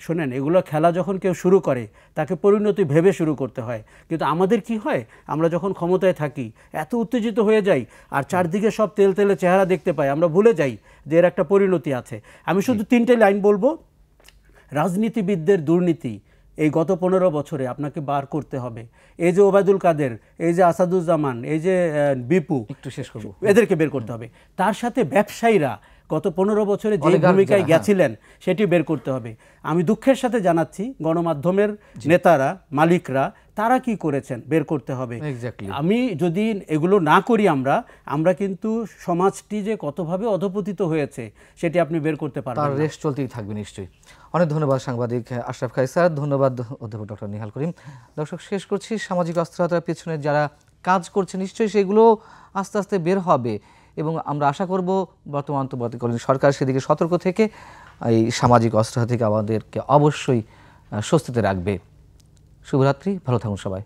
শোনেন, এগুলো খেলা যখন কেউ শুরু করে তাকে পরিণতি ভেবে শুরু করতে হয়। কিন্তু আমাদের কি হয়, আমরা যখন ক্ষমতায় থাকি এত উত্তেজিত হয়ে যাই, আর চারদিকে সব তেল তেলে চেহারা দেখতে পাই, আমরা ভুলে যাই যে এর একটা পরিণতি আছে। আমি শুধু 3টে লাইন বলবো। রাজনীতিবিদদের দুর্নীতি এই গত 15 বছরে আপনাকে বার করতে হবে। এই যে ওবায়দুল কাদের, এই যে আসাদুজ্জামান, এই যে বিপু, একটু শেষ করব, এদেরকে বের করতে হবে। তার সাথে ব্যবসায়ীরা গত 15 বছরে যে ভূমিকায় গেছিলেন সেটি বের করতে হবে। আমি দুঃখের সাথে জানাচ্ছি গণমাধ্যমের নেতারা, মালিকরা, তারা কি করেছেন বের করতে হবে। আমি যদি এগুলো না করি আমরা কিন্তু সমাজটি যে কতভাবে অধপতিত হয়েছে সেটি আপনি বের করতে পারবেন, তার রেশ চলতেই থাকবে নিশ্চয়ই। অনেক ধন্যবাদ সাংবাদিক আশরাফ কায়সার, ধন্যবাদ অধ্যাপক ডক্টর নিহাল করিম। দর্শক, শেষ করছি, সামাজিক অস্থিরতার পেছনে যারা কাজ করছে নিশ্চয়ই সেগুলো আস্তে আস্তে বের হবে, এবং আমরা আশা করব বর্তমান অন্তর্বর্তীকালীন সরকার সেদিকে সতর্ক থেকে এই সামাজিক অস্থিরতা থেকে আমাদেরকে অবশ্যই স্বস্তিতে রাখবে। শুভরাত্রি, ভালো থাকুন সবাই।